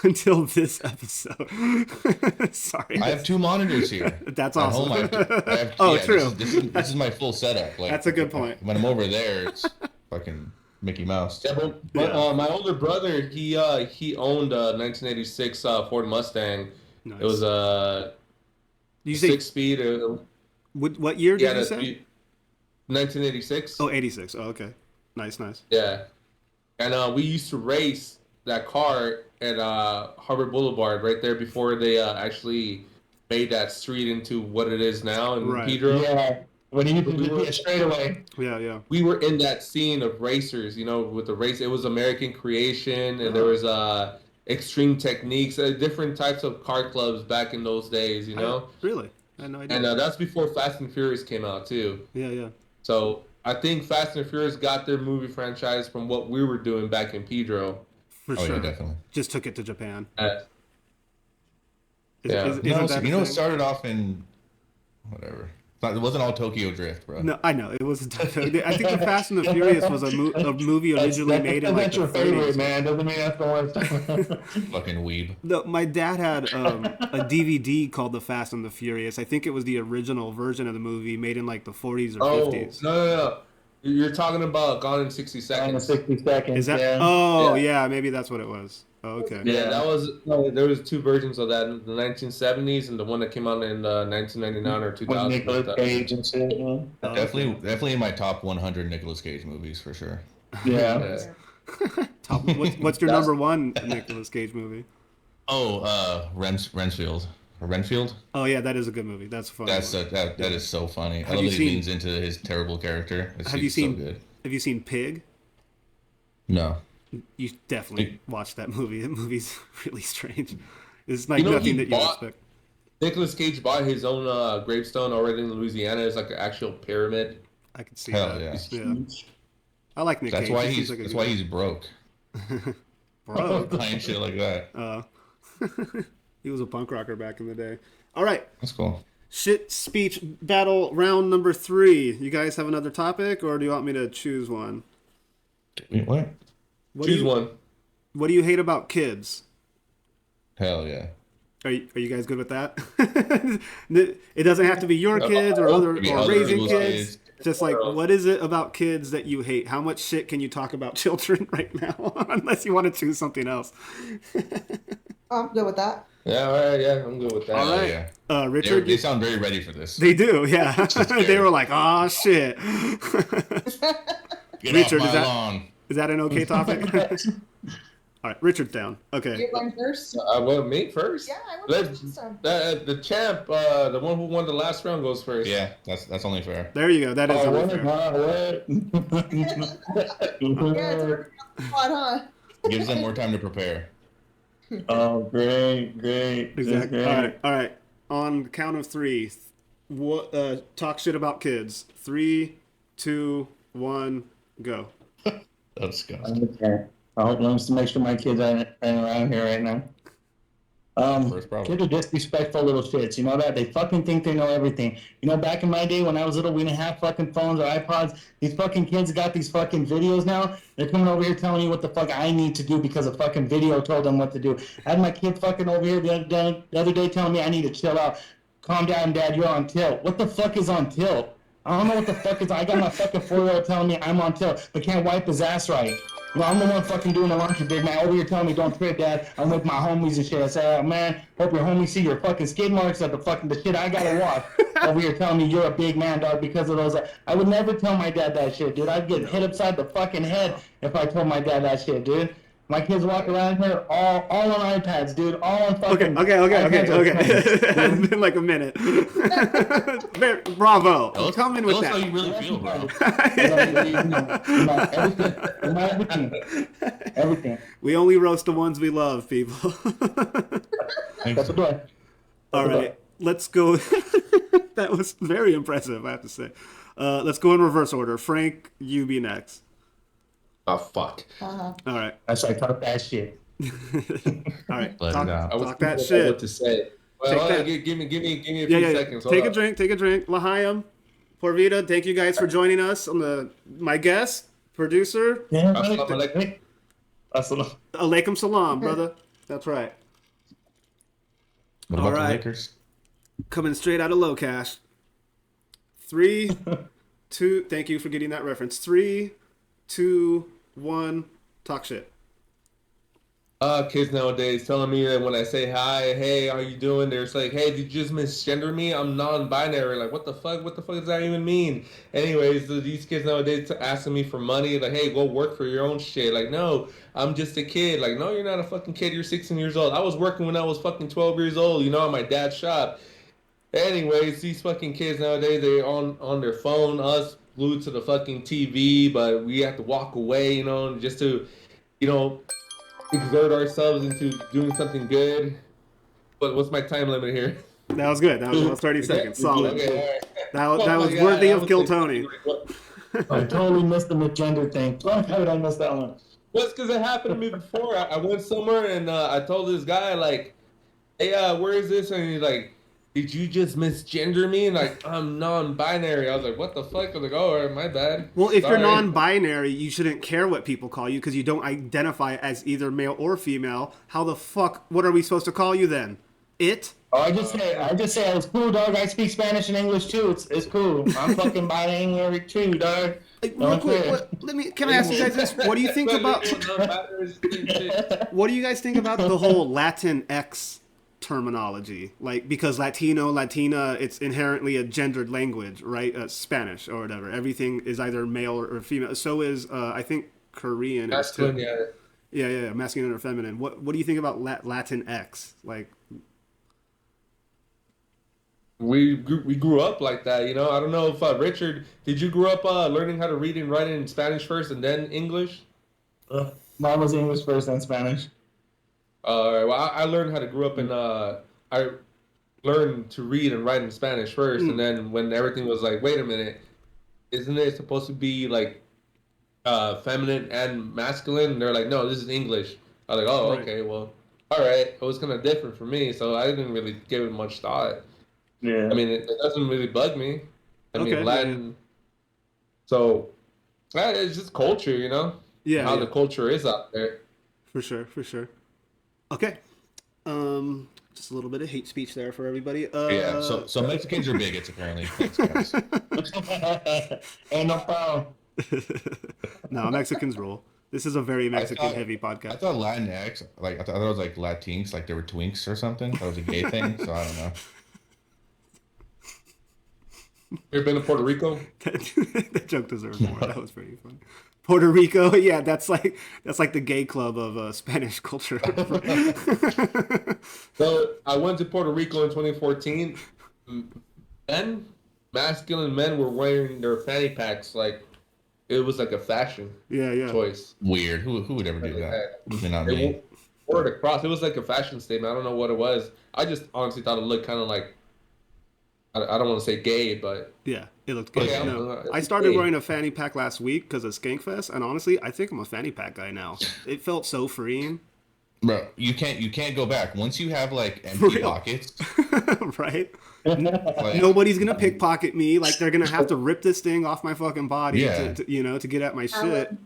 until this episode. Sorry. I have 2 monitors here. That's At awesome. home, I have, Oh, yeah, true. This is my full setup. Like, That's a good point. When I'm over there, it's fucking Mickey Mouse. Yeah, but my older brother, he owned a 1986 Ford Mustang. Nice. It was You say 6 speed. what year did Yeah, you say? 1986. Oh, 86. Oh, okay. Nice, nice. Yeah, and we used to race that car at Harvard Boulevard right there before they actually made that street into what it is now in Right. Pedro. Yeah. When you used to just be a straightaway. Yeah, yeah. We were in that scene of racers, with the race. It was American Creation, and there was Extreme Techniques, different types of car clubs back in those days, Really? I had no idea. And that's before Fast and Furious came out too. Yeah, yeah. So I think Fast and Furious got their movie franchise from what we were doing back in Pedro. For Oh sure. yeah, definitely. Just took it to Japan. Yeah. Isn't No, that a it thing? started off in whatever. It wasn't all Tokyo Drift, bro. No, I know it wasn't. I think the Fast and the Furious was a movie originally made in like that's the your favorite, 30s. man. Doesn't mean that's the worst. Fucking weeb. No, my dad had a DVD called The Fast and the Furious. I think it was the original version of the movie made in like the 40s or 50s. No. You're talking about Gone in 60 In Seconds. 60 seconds. Is that? Yeah. Oh, Yeah. yeah, maybe that's what it was. Oh, okay. Yeah, that was. There was two versions of that: the 1970s and the one that came out in 1999 or With 2000. Nicolas Cage and shit. Yeah. Oh, Definitely in my top 100 Nicolas Cage movies for sure. Yeah. Top, what's your number one Nicolas Cage movie? Oh, Renfield. Or Renfield? Oh yeah, that is a good movie. That's fun. That is so funny. I Have love you that he seen- leans into his terrible character. It's Have you so seen? good. Have you seen Pig? No. You definitely Pig. watch that movie. That movie's really strange. It's like You know, nothing he that you bought- expect. Nicolas Cage bought his own gravestone already in Louisiana. It's like an actual pyramid. I can see Hell that. yeah. Yeah. I like Nick That's Cage. why He he's seems like a that's good why guy. he's broke. Bro. Buying shit like that. He was a punk rocker back in the day. All right. That's cool. Shit speech battle round number 3. You guys have another topic, or do you want me to choose one? Wait, what? Choose one. What do you hate about kids? Hell yeah. Are you guys good with that? It doesn't have to be your kids or other Maybe or other raising people's kids. kids. Just like, what is it about kids that you hate? How much shit can you talk about children right now? Unless you want to choose something else. I'm good with that. Yeah, all right, yeah, I'm good with that. All right. Yeah. Richard, They sound very ready for this. they do, yeah. They were like, oh shit. Get Richard, off is my that- lawn. Is that an okay topic? All right, Richard's down. Okay. You're going first? Well, me first. Yeah, I went Let- first this time. The champ, the one who won the last round, goes first. Yeah, that's only fair. There you go. That is Oh, only fair. what? Yeah, it's already on, huh? Gives them more time to prepare. Oh, great. Exactly. Great. All right. On the count of 3, talk shit about kids. 3, 2, 1, go. That's disgusting. Okay. I hope let me make sure my kids aren't around here right now. First problem. Kids are disrespectful little shits. You know that? They fucking think they know everything. You know, back in my day when I was little, we didn't have fucking phones or iPods. These fucking kids got these fucking videos now. They're coming over here telling me what the fuck I need to do because a fucking video told them what to do. I had my kid fucking over here the other day telling me I need to chill out. Calm down, Dad, you're on tilt. What the fuck is on tilt? I don't know what the fuck is. I got my fucking 4-year-old telling me I'm on tilt, but can't wipe his ass right. You know, I'm the one fucking doing the laundry, big man. Over here telling me don't trip, Dad. I'm with my homies and shit. I say, oh, man, hope your homies see your fucking skid marks at the shit I gotta wash. Over here telling me you're a big man, dog, because of those. I would never tell my dad that shit, dude. I'd get hit upside the fucking head if I told my dad that shit, dude. My kids walk around here all on iPads, dude. All on fucking. Okay. It's been like a minute. Bravo. Come in with Tell us how that. you really feel, bro. Everything. We only roast the ones we love, people. That's the door. All right, let's go. That was very impressive, I have to say. Let's go in reverse order. Frank, you be next. Oh, fuck. All right. That's like talk that shit. All right. Let Talk, it out. I was talk that thinking about shit. what to say. Take Well, that. give me a few Yeah. seconds. Hold Take a up. drink. Take a drink. Lahayim, Porvita, thank you guys for joining us. On my guest, producer. Yeah, Assalamu alaikum. Alaikum salam, brother. That's right. What All about right. the Lakers? Coming straight out of low cash. 3, 2. Thank you for getting that reference. 3, 2, 1. Talk shit. Kids nowadays telling me that when I say hi, hey, how you doing? They're just like, hey, did you just misgender me? I'm non-binary. Like, what the fuck? What the fuck does that even mean? Anyways, these kids nowadays asking me for money. Like, hey, go work for your own shit. Like, no, I'm just a kid. Like, no, you're not a fucking kid. You're 16 years old. I was working when I was fucking 12 years old, at my dad's shop. Anyways, these fucking kids nowadays, they on their phone, us glued to the fucking TV, but we have to walk away, just to, you know, exert ourselves into doing something good. But what's my time limit here? That was good. That was 30 seconds. Solid. Okay, all right. That was worthy of Kill Tony. I totally missed the misgender thing. How did I miss that one? Well, it's because it happened to me before. I went somewhere and I told this guy, like, hey, where is this? And he's like, did you just misgender me? And like, I'm non-binary. I was like, what the fuck? I was like, oh, my bad. Well, if Sorry. you're non-binary, you shouldn't care what people call you because you don't identify as either male or female. How the fuck? What are we supposed to call you then? It? Oh, I just say it's cool, dog. I speak Spanish and English too. It's cool. I'm fucking bilingual too, dog. Real quick, can I ask you guys this? What do you think about? What do you guys think about the whole Latin X terminology? Like, because Latino, Latina, it's inherently a gendered language, right? Spanish or whatever. Everything is either male or female. So is I think Korean. Masculine, yeah, masculine or feminine. What do you think about Latin X? Like, we grew up like that, I don't know if Richard, did you grow up learning how to read and write in Spanish first and then English? Mine was English first, then Spanish. All right. Well, I learned how to grow up in. I learned to read and write in Spanish first, and then when everything was like, wait a minute, isn't it supposed to be like feminine and masculine? And they're like, no, this is English. I was like, oh, okay, well, all right. It was kind of different for me, so I didn't really give it much thought. Yeah. I mean, it doesn't really bug me. I mean, Latin. Yeah. So it's just culture, Yeah. How the culture is out there. For sure. Okay. Just a little bit of hate speech there for everybody. Yeah, so Mexicans are bigots, apparently. Thanks, guys. Ain't no problem. No, Mexicans rule. This is a very Mexican-heavy podcast. I thought Latinx, I thought it was like Latinx, like they were twinks or something. That was a gay thing, so I don't know. You ever been to Puerto Rico? That joke deserves more. That was pretty fun. Puerto Rico, yeah, that's like the gay club of Spanish culture. So I went to Puerto Rico in 2014. Masculine men were wearing their fanny packs like it was like a fashion choice. Weird. Who would ever do that? Not me. Wore it across. It was like a fashion statement. I don't know what it was. I just honestly thought it looked kind of like, I don't want to say gay, but yeah, it looked good. Okay, I started wearing a fanny pack last week because of Skankfest, and honestly, I think I'm a fanny pack guy now. It felt so freeing. Bro, you can't go back once you have like empty pockets, right? Like, nobody's gonna pickpocket me. Like they're gonna have to rip this thing off my fucking body to get at my shit.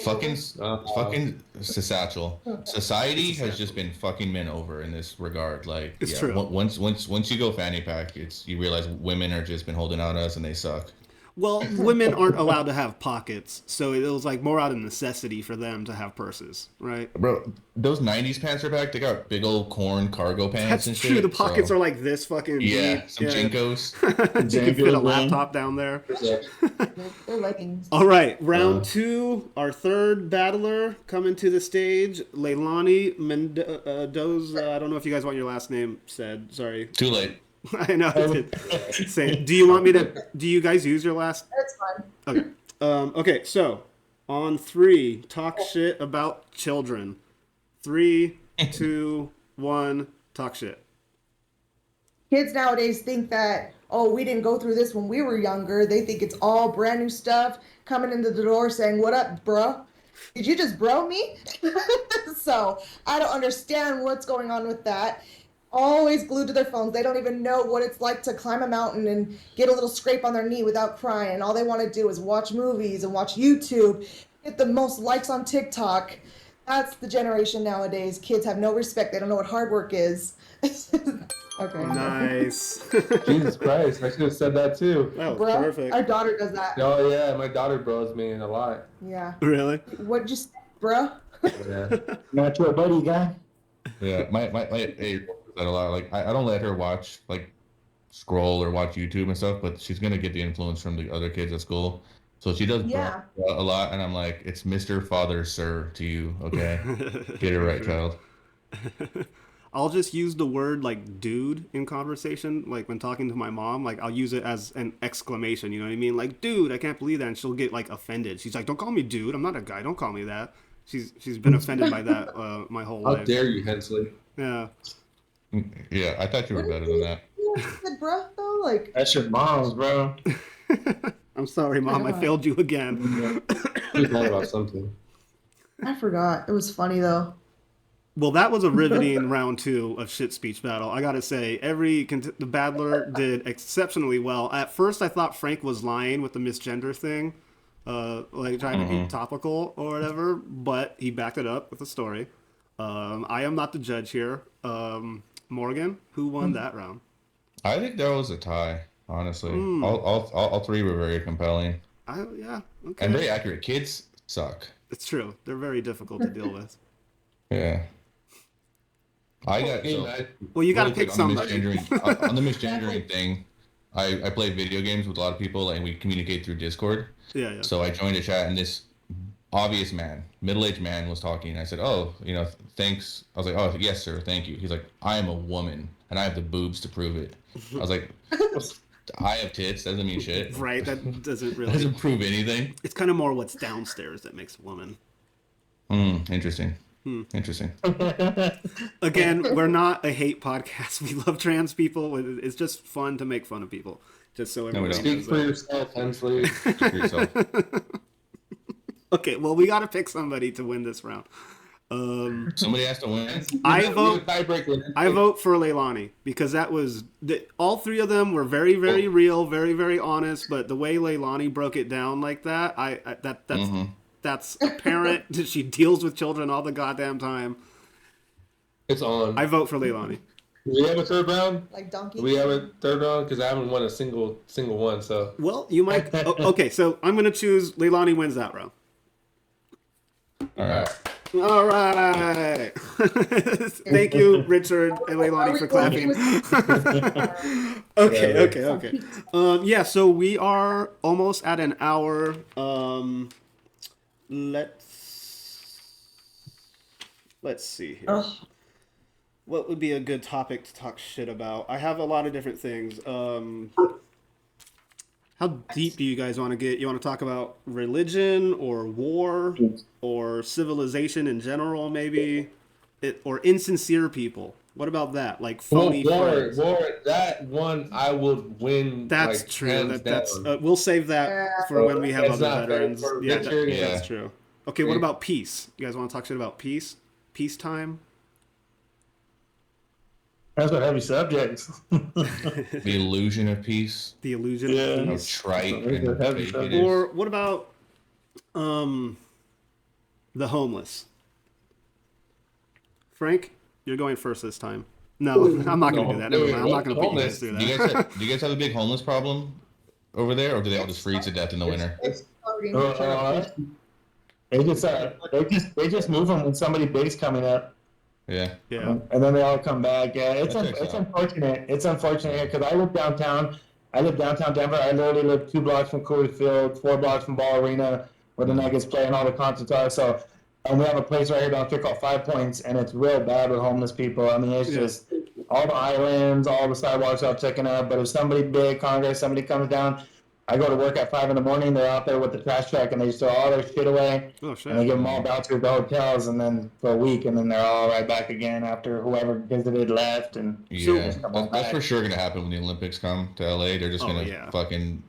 fucking satchel. Society has just been fucking men over in this regard. Like, it's true. Once you go fanny pack, you realize women are just been holding on us and they suck. Well, women aren't allowed to have pockets, so it was like more out of necessity for them to have purses, right? Bro, those 90s pants are back. They got big old corn cargo pants. That's and true. shit. The pockets are like this fucking deep. Some Jinkos. You can fit a laptop down there. They're leggings. All right, round two. Our third battler coming to the stage, Leilani Mendoza. I don't know if you guys want your last name said. Sorry. Too late. I know. I did. Say, do you want me to? Do you guys use your last? That's fine. Okay. Okay. So, on 3, talk shit about children. 3, 2, 1, talk shit. Kids nowadays think that, oh, we didn't go through this when we were younger. They think it's all brand new stuff coming into the door saying, "What up, bro? Did you just bro me?" So I don't understand what's going on with that. Always glued to their phones. They don't even know what it's like to climb a mountain and get a little scrape on their knee without crying. All they want to do is watch movies and watch YouTube, get the most likes on TikTok. That's the generation nowadays. Kids have no respect. They don't know what hard work is. Okay. Nice. Jesus Christ, I should have said that too. That was perfect. Our daughter does that. Oh yeah, my daughter bros me a lot. Yeah. Really? What'd you say, bruh? Yeah. Not your buddy guy. Yeah, my hey, that a lot. Like I don't let her watch like scroll or watch YouTube and stuff, but she's gonna get the influence from the other kids at school. So she does Yeah. a lot, and I'm like, it's Mr. Father, Sir to you, okay? Get it right, child. I'll just use the word like dude in conversation, like when talking to my mom, like I'll use it as an exclamation, you know what I mean? Like, dude, I can't believe that, and she'll get like offended. She's like, don't call me dude, I'm not a guy, don't call me that. She's been offended by that my whole How life. dare you, Hensley? Yeah. Yeah, I thought you were better than that. Good bro, though, like That's your mom's, bro. I'm sorry, Mom, I failed you again. He's mad about something. I forgot. It was funny though. Well, that was a riveting round 2 of shit speech battle. I gotta say, the battler did exceptionally well. At first, I thought Frank was lying with the misgender thing, like trying to be topical or whatever, but he backed it up with a story. I am not the judge here. Morgan, who won that round? I think that was a tie, honestly. All three were very compelling Yeah, okay. and very accurate. Kids suck. It's true. They're very difficult to deal with. Yeah. I got Well, you got to really pick quick on the somebody. on the misgendering thing. I play video games with a lot of people, and we communicate through Discord. Yeah. So I joined a chat, and this obvious man, middle-aged man, was talking. I said, "Oh, thanks." I was like, "Oh, yes, sir, thank you." He's like, "I am a woman, and I have the boobs to prove it." I was like, "I have tits. Doesn't mean shit. Right, that doesn't really... Doesn't prove anything." It's kind of more what's downstairs that makes a woman. Interesting. Interesting. Again, we're not a hate podcast. We love trans people. It's just fun to make fun of people. Just so everybody Speak knows for that. yourself, Hensley. Speak for yourself. Okay, well, we got to pick somebody to win this round. Somebody has to win. I vote Tiebreaker. for Leilani because that was all three of them were very, very real, very, very honest. But the way Leilani broke it down like that, that's apparent that she deals with children all the goddamn time. It's on. I vote for Leilani. Do we have a third round? Like donkey. Do we have a third round? Because I haven't won a single one. So Well, you might. Okay, so I'm gonna choose Leilani wins that round. All right. All right. Thank you, Richard and Leilani, for clapping. Okay. Yeah, so we are almost at an hour. Let's see here. Ugh. What would be a good topic to talk shit about? I have a lot of different things. How deep do you guys want to get? You want to talk about religion or war or civilization in general, maybe? Or insincere people? What about that? Like phony friends? War. That one I would win. That's like, true. hands That's down. we'll save that for when we have It's other not veterans. fair for Yeah, Richard. that's true. Okay, what about peace? You guys want to talk shit about peace? Peacetime? That's a heavy subject. The illusion of peace. The illusion Yeah. of How peace? trite It's a and heavy fake it subject. is. Or what about the homeless? Frank, you're going first this time. No, I'm not going to do that. Never mind. I'm not going to put you guys through Do that. you guys have a big homeless problem over there, or do they all just freeze to death in the winter? They just move them when somebody big's coming up. Yeah. Yeah. And then they all come back. Yeah, it's That checks out. unfortunate. It's unfortunate because I live downtown. I live downtown Denver. I literally live 2 blocks from Coors Field, 4 blocks from Ball Arena, where the Nuggets play and all the concerts are. So, and we have a place right here down here called 5 Points, and it's real bad with homeless people. I mean, it's just all the islands, all the sidewalks are all taken up. But if somebody big, Congress, somebody comes down, I go to work at 5 a.m. They're out there with the trash truck, and they just throw all their shit away. Oh, shit. And they give them all vouchers to hotels, and then for a week, and then they're all right back again after whoever visited left. And Yeah. So- That's for sure gonna happen when the Olympics come to LA. They're just gonna fucking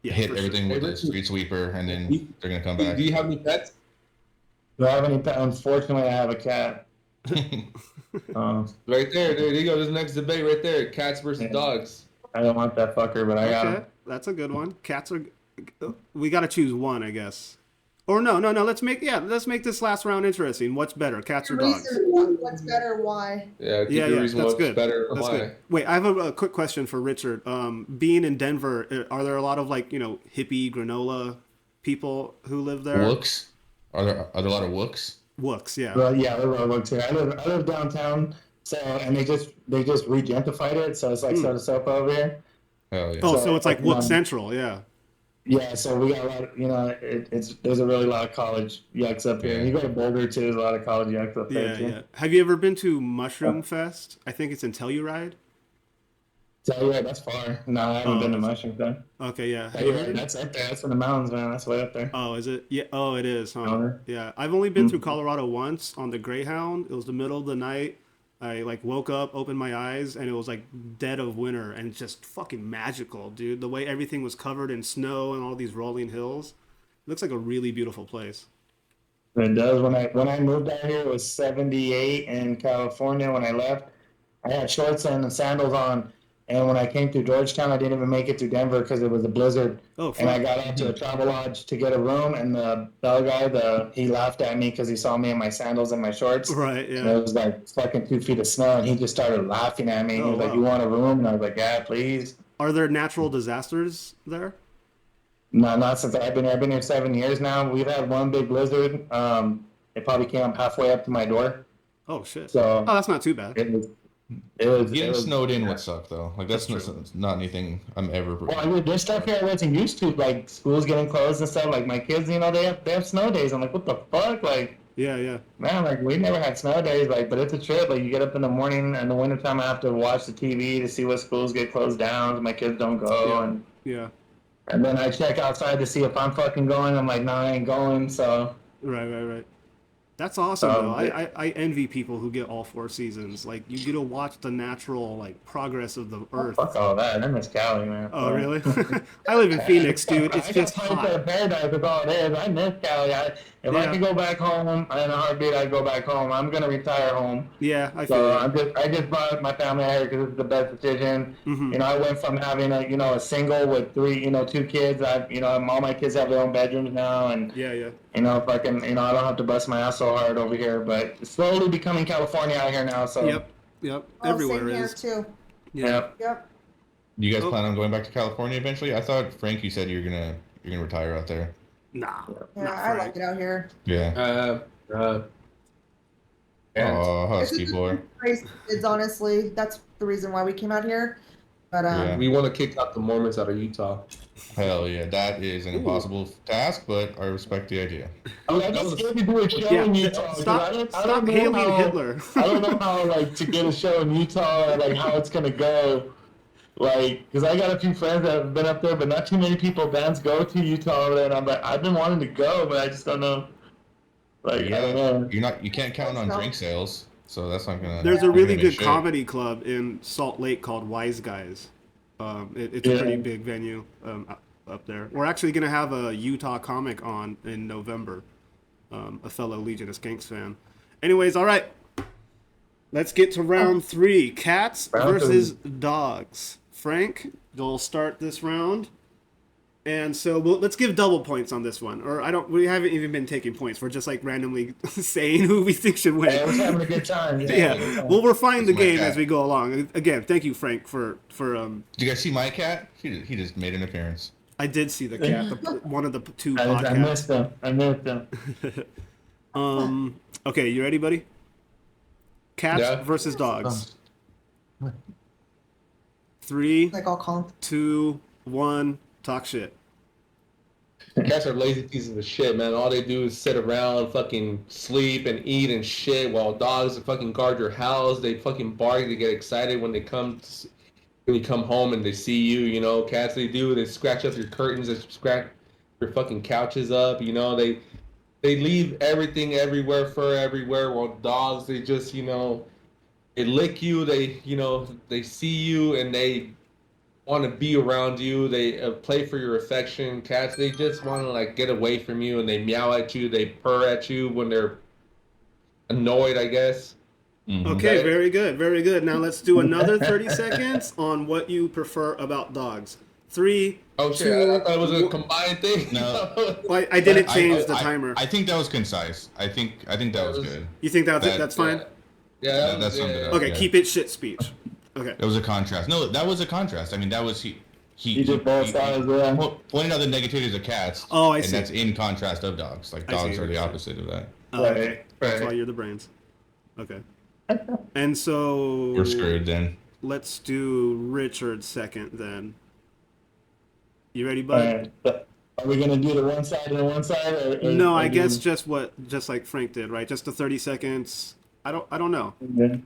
hit for everything sure. with a street sweeper, and then they're gonna come back. Do you have any pets? do I have any pet? Unfortunately, I have a cat. Right there. There you go. This next debate right there. Cats versus dogs. I don't want that fucker, but I got Okay, him. that's a good one. Cats are. We got to choose one, I guess. Or no. Let's make this last round interesting. What's better, cats or dogs? What's better? Why? Yeah. Yeah, reason that's what's good. Better. That's Why? good. Wait, I have a quick question for Richard. Being in Denver, are there a lot of hippie granola people who live there? Looks. Are there a lot of wooks? Wooks, yeah. Well, yeah, I live too. I live downtown, so and they just re-gentrified it, so it's like sort of soap over here. Hell yeah. Oh, so it's like you Wook know, Central, yeah. Yeah, so we got a lot of, there's a really lot of college yucks up here. Yeah. You go to Boulder too, there's a lot of college yucks up there Yeah, too. yeah. Have you ever been to Mushroom Fest? I think it's in Telluride. So yeah, that's far. No, I haven't been to Mushroom then. Okay, yeah. Have you heard of it? That's up there. That's in the mountains, man. That's way up there. Oh, is it? Yeah. Oh, it is, huh? Uh-huh. Yeah. I've only been through Colorado once on the Greyhound. It was the middle of the night. I like woke up, opened my eyes, and it was like dead of winter, and just fucking magical, dude. The way everything was covered in snow and all these rolling hills. It looks like a really beautiful place. It does. When I moved out here, it was 78 in California. When I left, I had shorts and sandals on. And when I came through Georgetown, I didn't even make it to Denver because it was a blizzard. Oh, and I got out to a travel lodge to get a room, and the bell guy, he laughed at me because he saw me in my sandals and my shorts. Right, yeah. And it was like fucking 2 feet of snow, and he just started laughing at me. He was like, wow. "You want a room?" And I was like, "Yeah, please." Are there natural disasters there? No, not since I've been here. I've been here 7 years now. We've had one big blizzard. It probably came up halfway up to my door. Oh, shit. So Oh, that's not too bad. it was Getting it was, snowed in would suck though. Like that's not anything I'm ever. Well, I mean, there's stuff here I wasn't used to, like schools getting closed and stuff. Like my kids, they have snow days. I'm like, what the fuck? Like, Yeah, yeah. man, like we never had snow days. Like, but it's a trip. Like, you get up in the morning in the wintertime, I have to watch the TV to see what schools get closed down. So my kids don't go, Yeah. and then I check outside to see if I'm fucking going. I'm like, no, I ain't going. So Right. That's awesome, though. yeah. I envy people who get all 4 seasons. Like, you get to watch the natural, like, progress of the earth. fuck all that. I miss Cali, man. Oh, really? I live in Phoenix, dude. It's just I got time for hot. paradise is all it is. I miss Cali. If I Yeah. could go back home in a heartbeat, I'd go back home. I'm gonna retire home. Yeah, I feel So it. I just brought my family out here because it's the best decision. Mm-hmm. I went from having a single with 2 kids. All my kids have their own bedrooms now, and Yeah. I don't have to bust my ass so hard over here. But it's slowly becoming California out here now. So Yep. Oh, Everywhere same here is. too. Yeah. Yep. You guys Oh. plan on going back to California eventually? I thought Frank, you said you're gonna retire out there. Nah. Yeah, not I Frank. like it out here. Yeah. And Oh, It's husky just boy. crazy kids, honestly. That's the reason why we came out here. But Yeah. we want to kick out the Mormons out of Utah. Hell yeah, that is an impossible task, but I respect the idea. I just scared to do a show Yeah. in Utah. 'cause I don't Stop know hailing how- Hitler. I don't know how to get a show in Utah, how it's gonna go. Because I got a few friends that have been up there, but not too many bands go to Utah over there. And I'm like, I've been wanting to go, but I just don't know. I don't know. You can't count on drink sales, so that's not gonna. There's a you're really gonna good shit. comedy club in Salt Lake called Wise Guys. It's a pretty big venue up there. We're actually going to have a Utah comic on in November, a fellow Legion of Skanks fan. Anyways, all right. Let's get to round 3. Cats versus dogs. Frank, you'll start this round. And so let's give double points on this one. Or we haven't even been taking points. We're just randomly saying who we think should win. Hey, we're having a good time. Yeah, we'll refine the That's my game cat. as we go along. Again, thank you, Frank, for Did you guys see my cat? He just made an appearance. I did see the cat, one of the 2 I podcasts. missed them. I missed them. Okay, you ready, buddy? Cats Yeah. versus dogs. 3, I'll call them. 2, 1. Talk shit. Cats are lazy pieces of shit, man. All they do is sit around, fucking sleep and eat and shit, while dogs fucking guard your house. They fucking bark. They get excited when when you come home and they see you. Cats, they scratch up your curtains, they scratch your fucking couches up. They leave everything everywhere, fur everywhere, while dogs, they just, they lick you. They see you and they want to be around you. They play for your affection. Cats, they just want to get away from you, and they meow at you. They purr at you when they're annoyed, I guess. Mhm. Okay, very good. Now let's do another 30 seconds on what you prefer about dogs. 3, Oh shit! 2, I thought it was a combined thing. No. Well, I didn't change the timer. I think that was concise. I think that was good. You think that's fine? Yeah, That summed it up. Okay, yeah. keep it shit speech. Okay. It was a contrast. No, that was a contrast. I mean, You just both sides, yeah. Pointing out the negativities of cats. Oh, I and see. that's in contrast of dogs. Like, dogs are the opposite of that. Oh, Right, okay. That's right. why you're the brains. Okay. And so We're screwed then. let's do Richard second then. You ready, bud? Alright. But are we gonna do the one side and the one side, or No, I do- guess just like Frank did, right? Just the 30 seconds. I don't know. Yeah.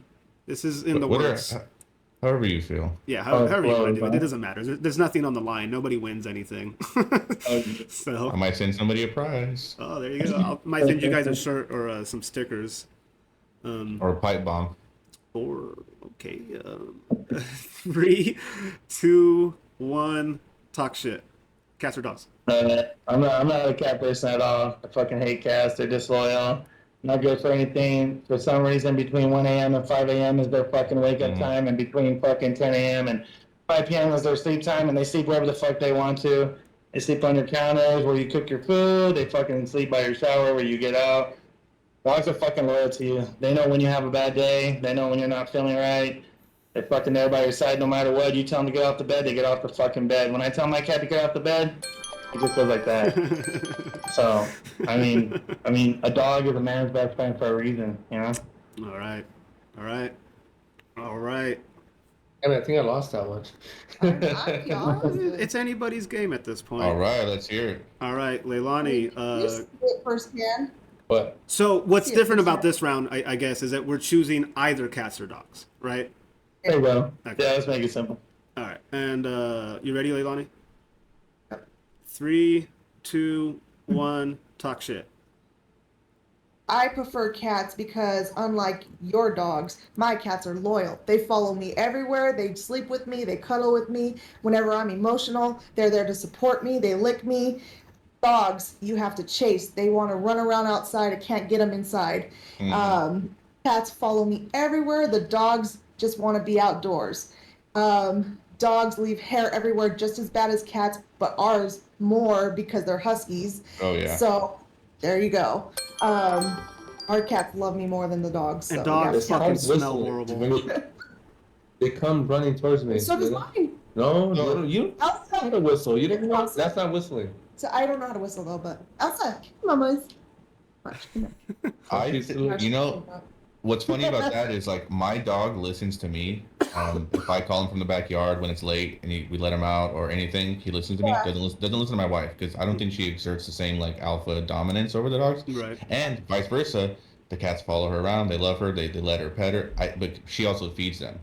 This is in the Whatever- works. However you feel. Yeah, however you want to do it. fine. It doesn't matter. There's nothing on the line. Nobody wins anything. Okay. So, I might send somebody a prize. oh, there you go. I might send you guys a shirt or some stickers. Or a pipe bomb. Or okay, 3, 2, 1. Talk shit. Cats or dogs? I'm not a cat person at all. I fucking hate cats. They're disloyal. Not good for anything. For some reason, between 1 a.m. and 5 a.m. is their fucking wake up time, and between fucking 10 a.m. and 5 p.m. is their sleep time, and they sleep wherever the fuck they want to. They sleep on your counters where you cook your food. They fucking sleep by your shower where you get out. Dogs are fucking loyal to you. They know when you have a bad day. They know when you're not feeling right. They're fucking there by your side no matter what. You tell them to get off the bed, they get off the fucking bed. When I tell my cat to get off the bed, it just goes like that. So, I mean, a dog is a man's best friend for a reason, you know? All right. All right. I mean, I think I lost that one. It's anybody's game at this point. All right, let's hear it. All right, Leilani. You see it firsthand. But So what's Yeah, different for about sure. this round, I guess, is that we're choosing either cats or dogs, right? There you go. Okay. Yeah, let's make it simple. All right. And you ready, Leilani? 3, 2, 1. Talk shit. I prefer cats because, unlike your dogs, my cats are loyal. They follow me everywhere. They sleep with me. They cuddle with me. Whenever I'm emotional, they're there to support me. They lick me. Dogs, you have to chase. They want to run around outside. I can't get them inside. Cats follow me everywhere. The dogs just want to be outdoors. Dogs leave hair everywhere just as bad as cats, but ours more because they're huskies. Oh, yeah. So there you go. Our cats love me more than the dogs. So And dogs yeah. fucking Whistling. smell horrible. They come running towards me. So does mine. No, you don't know how Elsa. to whistle. You don't know. That's not whistling. So I don't know how to whistle though, but Elsa, come on, boys. You know, what's funny about that is, like, my dog listens to me. If I call him from the backyard when it's late and we let him out or anything, he listens to me. Yeah. Doesn't listen to my wife because I don't think she exerts the same, like, alpha dominance over the dogs. Right. And vice versa. The cats follow her around. They love her. They let her pet her. But she also feeds them.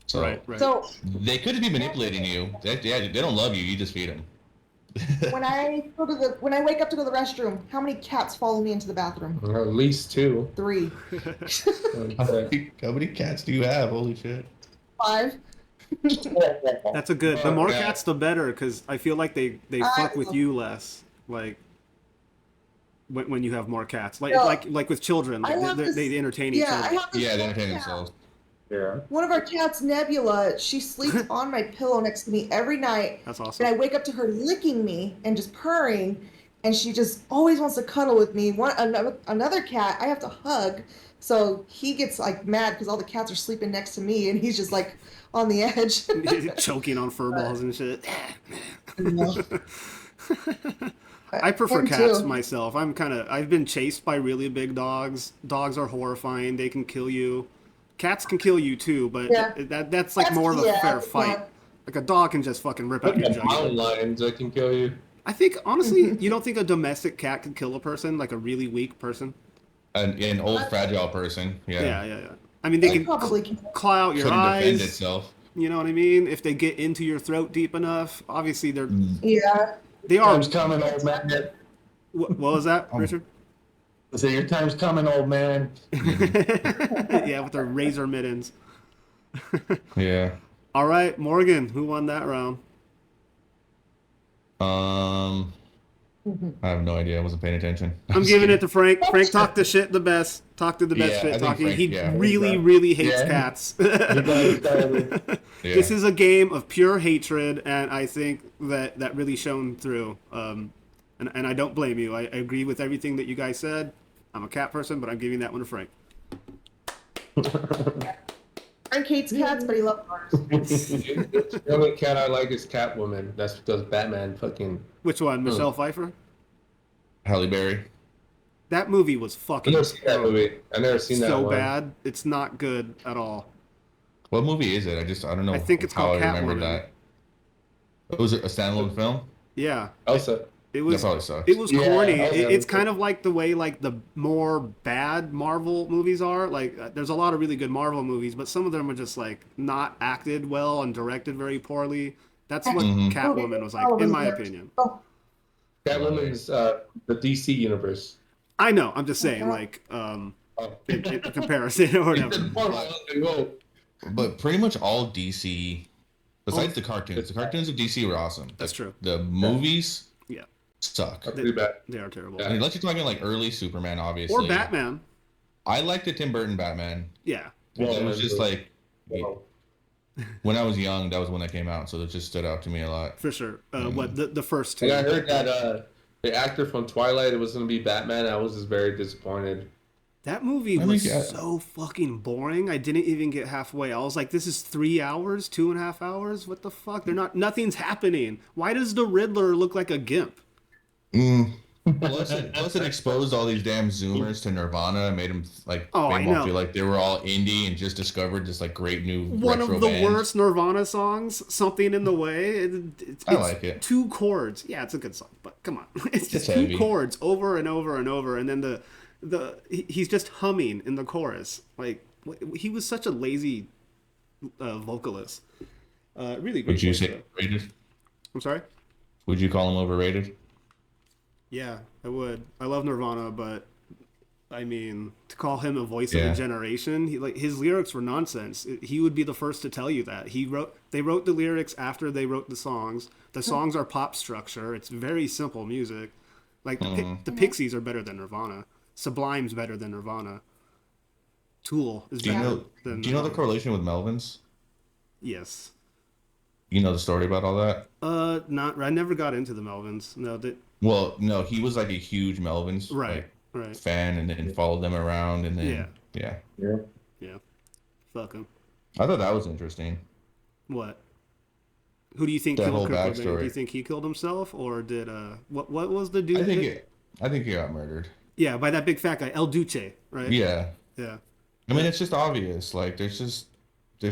So Right. So they could be manipulating you. They don't love you. You just feed them. when I wake up to go to the restroom, how many cats follow me into the bathroom? Or at least 2. 3, How many cats do you have? Holy shit. 5. That's a good. The more yeah. cats, the better, because I feel like they fuck with you less. Like when you have more cats, like No. like with children, I like have this- they entertain each Yeah, I other. have this Yeah, they one entertain cat. themselves. Yeah. One of our cats, Nebula, she sleeps on my pillow next to me every night. That's And awesome. I wake up to her licking me and just purring, and she just always wants to cuddle with me. Another cat, I have to hug, so he gets like mad because all the cats are sleeping next to me, and he's just like on the edge. Choking on fur balls and shit. You I prefer Him cats too. myself. I've been chased by really big dogs. Dogs are horrifying. They can kill you. Cats can kill you too, but Yeah. that's like more of a Yeah, fair yeah. fight. Like a dog can just fucking rip out your Mountain jugular. lions that can kill you. I think honestly, you don't think a domestic cat could kill a person, like a really weak person? An old fragile person. Yeah. Yeah. I mean, they They can probably can. claw out your Couldn't defend eyes. itself. You know what I mean? If they get into your throat deep enough, obviously Yeah. they are. Time's coming, old man. What was that, Richard? So your time's coming, old man. Yeah, with their razor mittens. Yeah. All right, Morgan, who won that round? I have no idea. I wasn't paying attention. I'm giving it to Frank. Frank talked the shit the best. Talked to the best Yeah, I shit think talking. Frank, He yeah. really hates Yeah. cats. You guys started. Yeah. This is a game of pure hatred, and I think that really shone through. And I don't blame you. I agree with everything that you guys said. I'm a cat person, but I'm giving that one to Frank. I Frank hates cats, but he loves ours. The only cat I like is Catwoman. That's because Batman fucking. Which one? Michelle Pfeiffer? Halle Berry. That movie was I fucking never seen that movie. I never seen that so one. bad. It's not good at all. What movie is it? I don't know. I think it's how called I remember Catwoman. that. Was it a standalone film? Yeah. Elsa. It That was probably sucks. it was corny. Yeah, It's kind of like the way like the more bad Marvel movies are. Like there's a lot of really good Marvel movies, but some of them are just like not acted well and directed very poorly. That's what Catwoman was like, in my opinion. Oh, Catwoman's the DC universe. I know. I'm just saying, like, in comparison or whatever. But pretty much all DC, besides the cartoons of DC were awesome. That's true. The movies Yeah, suck. That's pretty bad. they are terrible. Yeah. I mean, unless you're talking like early Superman, obviously. Or Batman. I liked the Tim Burton Batman. Yeah. It was just like Wow. when I was young, that was when that came out, so it just stood out to me a lot. For sure. What the first two? And I heard that the actor from Twilight, it was going to be Batman. I was just very disappointed. That movie I was think, so fucking boring. I didn't even get halfway. I was like, this is 3 hours, 2.5 hours. What the fuck? Nothing's happening. Why does the Riddler look like a gimp? Plus it exposed all these damn Zoomers to Nirvana and made them like Oh, made I them all know. feel like they were all indie and just discovered this like great new One retro of the band. worst Nirvana songs, Something in the Way. It's I like it. 2 chords. Yeah, it's a good song, but come on. It's just It's 2 heavy. chords over and over and over, and then he's just humming in the chorus. Like, he was such a lazy vocalist. Really great Would you voice, say though. overrated? I'm sorry? Would you call him overrated? Yeah, I would. I love Nirvana, but I mean, to call him a voice of Yeah. a generation, his lyrics were nonsense. He would be the first to tell you that. They wrote the lyrics after they wrote the songs. The songs are pop structure. It's very simple music. Like the Pixies are better than Nirvana. Sublime's better than Nirvana. Tool is Do you better know? than Do you know the Nirvana. correlation with Melvins? Yes. You know the story about all that? I never got into the Melvins. No, Well, no, he was like a huge Melvins right. fan, and then followed them around, and then Yeah. yeah. Yeah. Fuck him. I thought that was interesting. What? Who do you think That killed whole Kurt Cobain? backstory. Do you think he killed himself, or did what was the dude? I think he got murdered. Yeah, by that big fat guy, El Duce, right? Yeah. Yeah. I mean, it's just obvious. Like, there's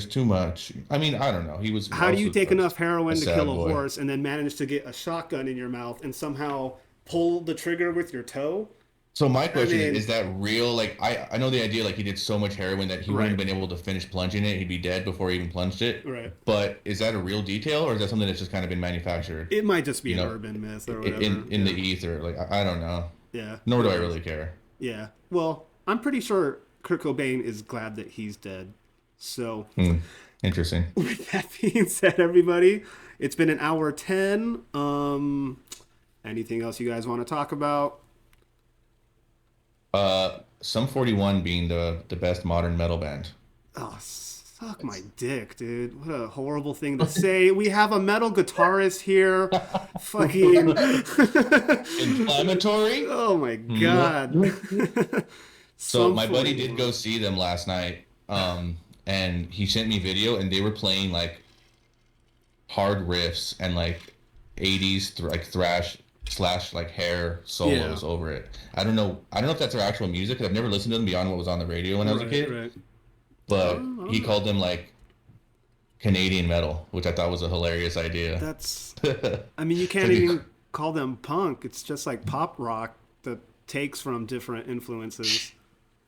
too much. I mean, I don't know. He was. How do you also take enough heroin to sad kill a boy. horse and then manage to get a shotgun in your mouth and somehow pull the trigger with your toe? So my question mean- is that real? Like, I know the idea. Like, he did so much heroin that he wouldn't have been able to finish plunging it. He'd be dead before he even plunged it. Right. But is that a real detail, or is that something that's just kind of been manufactured It might just be You an know, urban myth or whatever. in the ether? Like, I don't know. Yeah. Nor do I really care. Yeah. Well, I'm pretty sure Kurt Cobain is glad that he's dead. So. Interesting. With that being said, everybody, it's been an hour 10. Anything else you guys want to talk about? Sum 41 being the best modern metal band. Oh, suck my dick, dude. What a horrible thing to say. We have a metal guitarist here. Fucking. Inflammatory. Oh my god. So my buddy 41. did go see them last night, and he sent me video, and they were playing like hard riffs and like 80s like thrash / like hair solos over it. I don't know if that's their actual music, 'cause I've never listened to them beyond what was on the radio when I was a kid. Right. But he called them like Canadian metal, which I thought was a hilarious idea. That's. I mean, you can't even call them punk. It's just like pop rock that takes from different influences.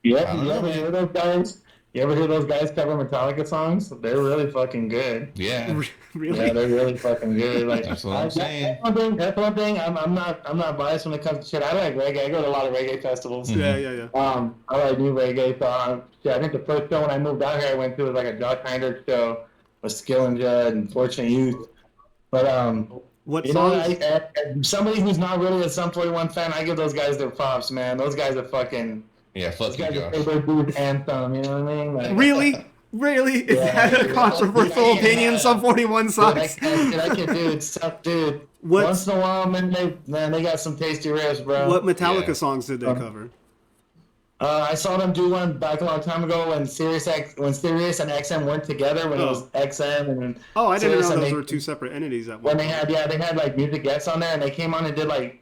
Yeah, I don't you know, ever man. hear those guys? You ever hear those guys cover Metallica songs? They're really fucking good. Yeah, Really? Yeah, they're really fucking good. Like That's what I'm saying. That's one thing. I'm not biased when it comes to shit. I like reggae. I go to a lot of reggae festivals. Yeah. I like new reggae songs. Yeah, I think the first show when I moved out here I went to was like a Josh Heinrich show with Skill and Judd and Fortunate Youth. But What you know, songs? somebody who's not really a Sum 41 fan, I give those guys their props, man. Those guys are fucking. yeah. Fuck Those you, guys are Josh. favorite dude's anthem. You know what I mean? Like, Really? Really? Is Yeah, that a yeah. controversial Yeah. opinion? Some 41 Dude, sucks. I can do it, tough, dude. What's- Once in a while, man, they got some tasty riffs, bro. What Metallica Yeah. songs did they cover? I saw them do one back a long time ago when Sirius and XM weren't together, when it was Oh. XM and then Oh, I didn't Sirius, know and those were two separate entities at one when they point. had they had like music guests on there, and they came on and did like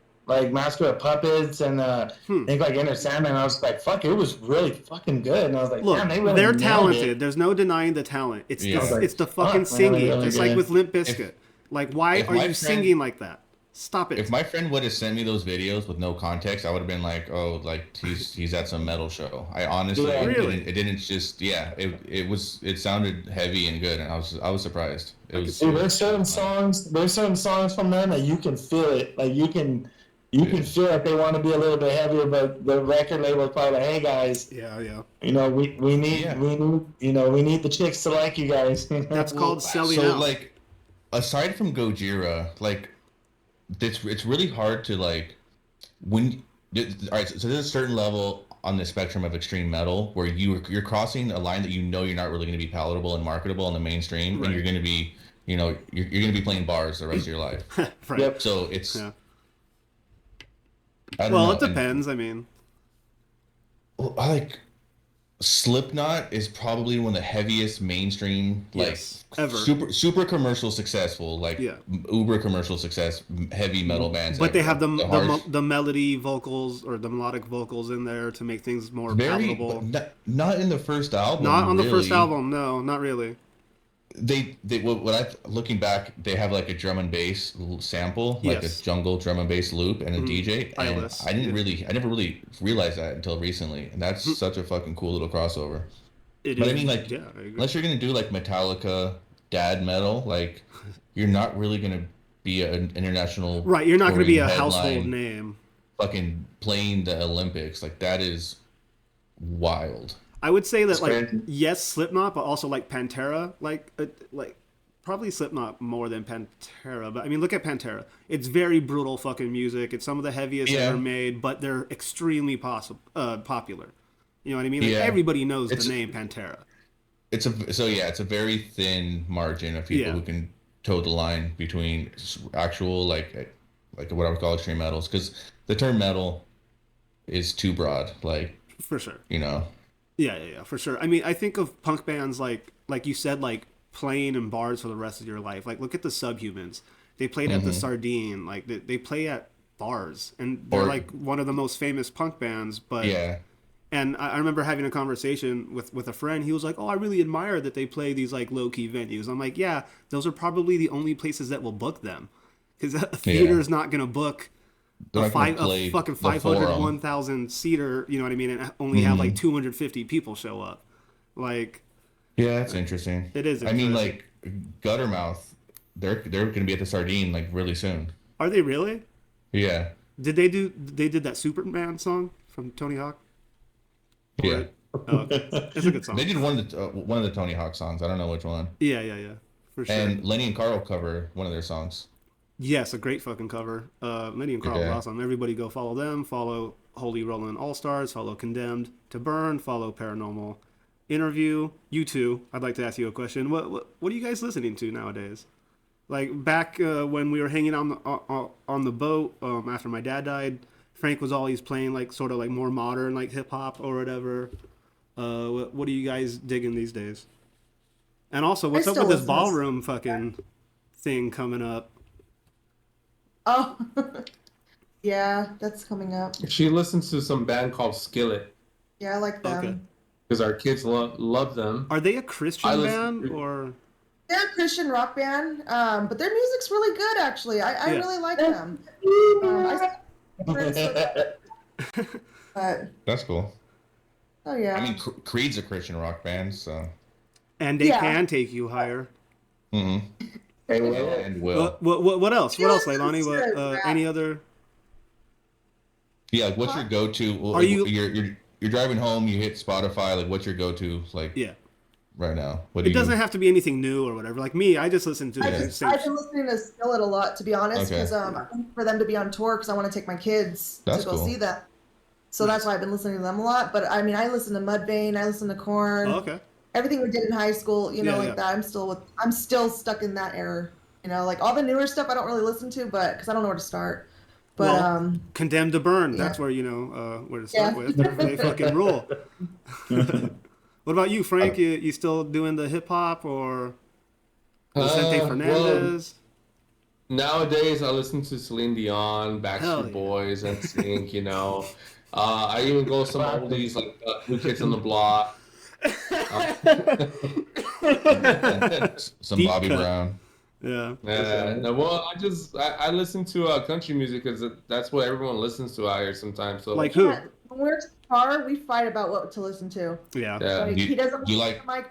Master of Puppets and I think like Inner Sandman. And I was like, fuck, it was really fucking good. And I was like, Look, damn, they really they're nailed talented. it. There's no denying the talent. It's Yeah. the, it's the fucking Fuck, man, singing. really It's like good. with Limp Bizkit. Like, why are you singing like that? Stop it. If my friend would have sent me those videos with no context, I would have been like, "Oh, like he's at some metal show." I honestly, Yeah. Really? it didn't just, yeah. It sounded heavy and good, and I was surprised. It was. Dude, there's certain songs from them that you can feel it. Like you can feel like they want to be a little bit heavier, but the record label is probably like, hey guys, Yeah. we need the chicks to like you guys. That's called selling So out. like, aside from Gojira, like, it's really hard to like when. All right, so there's a certain level on the spectrum of extreme metal where you're crossing a line that you're not really going to be palatable and marketable in the mainstream, Right. and you're going to be, you're going to be playing bars the rest of your life. Right. Yep. So it's. Yeah. I don't Well, know. it depends. I mean, I like Slipknot is probably one of the heaviest mainstream, like Yes, ever. super commercial successful, like Yeah. uber commercial success, heavy metal bands. but they ever. have harsh- the melody vocals or the melodic vocals in there to make things more very palatable. not in the first album. Not on the first really. album. No, not really. They what I looking back, they have like a drum and bass sample, like Yes. a jungle drum and bass loop and a DJ, and Eyeless, I yeah. never really realized that until recently, and that's such a fucking cool little crossover. It But is- I mean, like, yeah, I agree. unless you're gonna do like Metallica, dad metal, like, you're not really gonna be an international. Right, you're not going to be a touring household headline name. Fucking playing the Olympics, like that is wild. I would say that, It's like, crazy. yes, Slipknot, but also like Pantera, like probably Slipknot more than Pantera. But I mean, look at Pantera. It's very brutal fucking music. It's some of the heaviest Yeah. ever made, but they're extremely popular. You know what I mean? Like, Yeah. everybody knows It's- the name Pantera. It's a very thin margin of people Yeah. who can toe the line between actual like what I would call extreme metals, because the term metal is too broad. Like, For sure. Yeah, for sure. I mean, I think of punk bands like you said, like playing in bars for the rest of your life. Like, look at the Subhumans. They played at the Sardine. Like, they play at bars, and they're Or- like one of the most famous punk bands. But yeah, and I remember having a conversation with a friend. He was like, "Oh, I really admire that they play these like low key venues." I'm like, "Yeah, those are probably the only places that will book them, because a theater is not going to book." They're not gonna play A fucking the 500, Forum. 1,000 seater, you know what I mean, and only have like 250 people show up. Like, yeah, that's interesting. It is I mean, interesting. like, Guttermouth, they're gonna be at the Sardine like really soon. are they really? Yeah, They did that Superman song from Tony Hawk? yeah. Oh, okay. It's a good song. They did one of the Tony Hawk songs. I don't know which one. Yeah. For sure. And Lenny and Carl cover one of their songs. Yes, a great fucking cover. Lenny and Carl are Yeah. awesome. Everybody go follow them. Follow Holy Rollin' All Stars. Follow Condemned to Burn. Follow Paranormal Interview. You too. I'd like to ask you a question. What are you guys listening to nowadays? Like back when we were hanging on the boat after my dad died, Frank was always playing like sort of like more modern like hip hop or whatever. What are you guys digging these days? And also, what's up still with this listen to- ballroom fucking thing coming up? Oh, yeah, that's coming up. She listens to some band called Skillet Yeah, I like them. Okay. because our kids love them. Are they a Christian I listen band to- or? They're a Christian rock band, but their music's really good, actually. I Yeah. really like them. But, That's cool. oh, yeah. I mean, Creed's a Christian rock band, so. And they Yeah. can take you higher. Mm-hmm. Hey, well, And will. What else? What else, Yeah, Leilani? it's good, What rap. any other? Yeah, like, what's your go-to? Are you- You're driving home? You hit Spotify. Like, what's your go-to? Like, Yeah. right now, what do It you? doesn't have to be anything new or whatever. Like me, I just listen to the same. I've been listening to Skillet a lot, to be honest, Okay. because for them to be on tour, because I want to take my kids That's to go cool. see them. So that's why I've been listening to them a lot. But I mean, I listen to Mudvayne, I listen to Korn, Oh, okay. everything we did in high school, you know, Yeah, like yeah. that. I'm still stuck in that era. You know, like all the newer stuff I don't really listen to, but because I don't know where to start. But Well, Condemned to Burn. yeah. That's where where to start Yeah. with. They fucking rule. What about you, Frank? You still doing the hip hop or Vicente Fernandez? Nowadays, I listen to Celine Dion, Hell Backstreet yeah. Boys, and NSYNC. I even go some oldies like New Kids on the Block. Some Deep Bobby cut. Brown. Yeah. No, well, I listen to country music because that's what everyone listens to out here sometimes. So Like who? Yeah, when we're in the car, we fight about what to listen to. Yeah. yeah, Like, he doesn't you want like- the mic.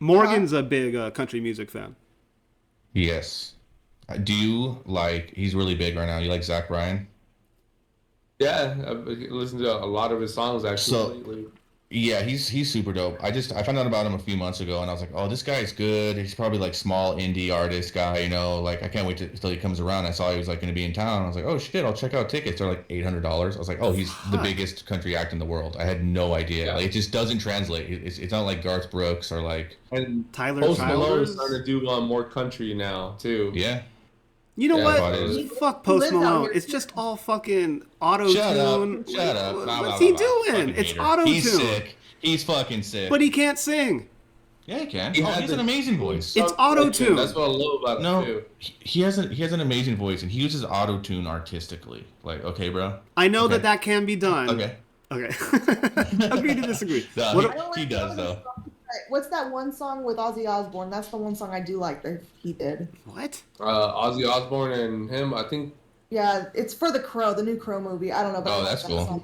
Morgan's a big country music fan. Yes. Do you like? He's really big right now. You like Zach Bryan? yeah, I've listened to a lot of his songs actually So- lately. Yeah, he's super dope. I found out about him a few months ago, and I was like, oh, this guy's good. He's probably like small indie artist guy, Like I can't wait until he comes around. I saw he was like going to be in town. I was like, oh shit, I'll check out tickets. They're like $800. I was like, oh, he's the biggest country act in the world. I had no idea. Yeah. Like, it just doesn't translate. It's not like Garth Brooks or like And Tyler Post Malone Childers. is starting to do more country now too. yeah. You know Yeah, what? but it Fuck He Post lives out Malone. here, It's too. just all fucking auto Shut tune. up. Shut up. Blah, What's blah, he blah, blah. doing? Fucking It's hater. auto He's tune. sick. He's fucking sick. But he can't sing. Yeah, he can. He Oh, had he has an the- amazing voice. It's auto-tune. That's what I love about him No, too. he has an amazing voice, and he uses auto tune artistically. Like, okay, bro. I know Okay. that can be done. Okay. Okay. Agree to disagree. No, What he- I don't like does, some of though. the songs. What's that one song with Ozzy Osbourne? That's the one song I do like that he did. What? Ozzy Osbourne and him, I think. Yeah, it's for the Crow, the new Crow movie. I don't know, but Oh, I like that's that cool. song.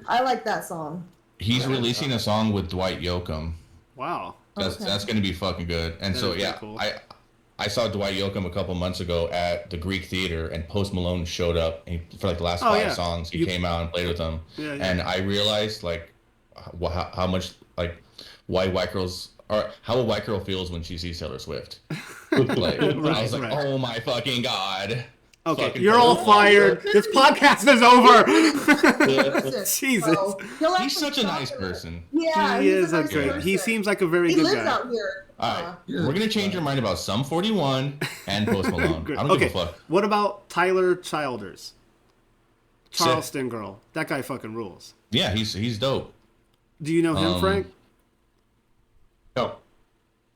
I like that song. He's releasing a song with Dwight Yoakam. Wow. Okay. That's going to be fucking good. And That so is yeah, pretty cool. I saw Dwight Yoakam a couple months ago at the Greek Theater, and Post Malone showed up, and for like the last Oh, 5 yeah. songs. He You- came out and played with them, Yeah, yeah. and I realized like how much like why white girls or how a white girl feels when she sees Taylor Swift. Like, I was like, right. oh my fucking god. Okay, Fucking you're all Taylor- fired. This podcast is over. Listen, Jesus. so he'll He's actually such a nice talk about- person. Yeah, He he's is a nice great. He person. seems like a very He good lives guy. out here. All right, we're gonna change your mind about Sum 41 and Post Malone. I don't Okay, give a fuck. what about Tyler Childers? Charleston girl. That guy fucking rules. Yeah, he's dope. Do you know him, Frank? No.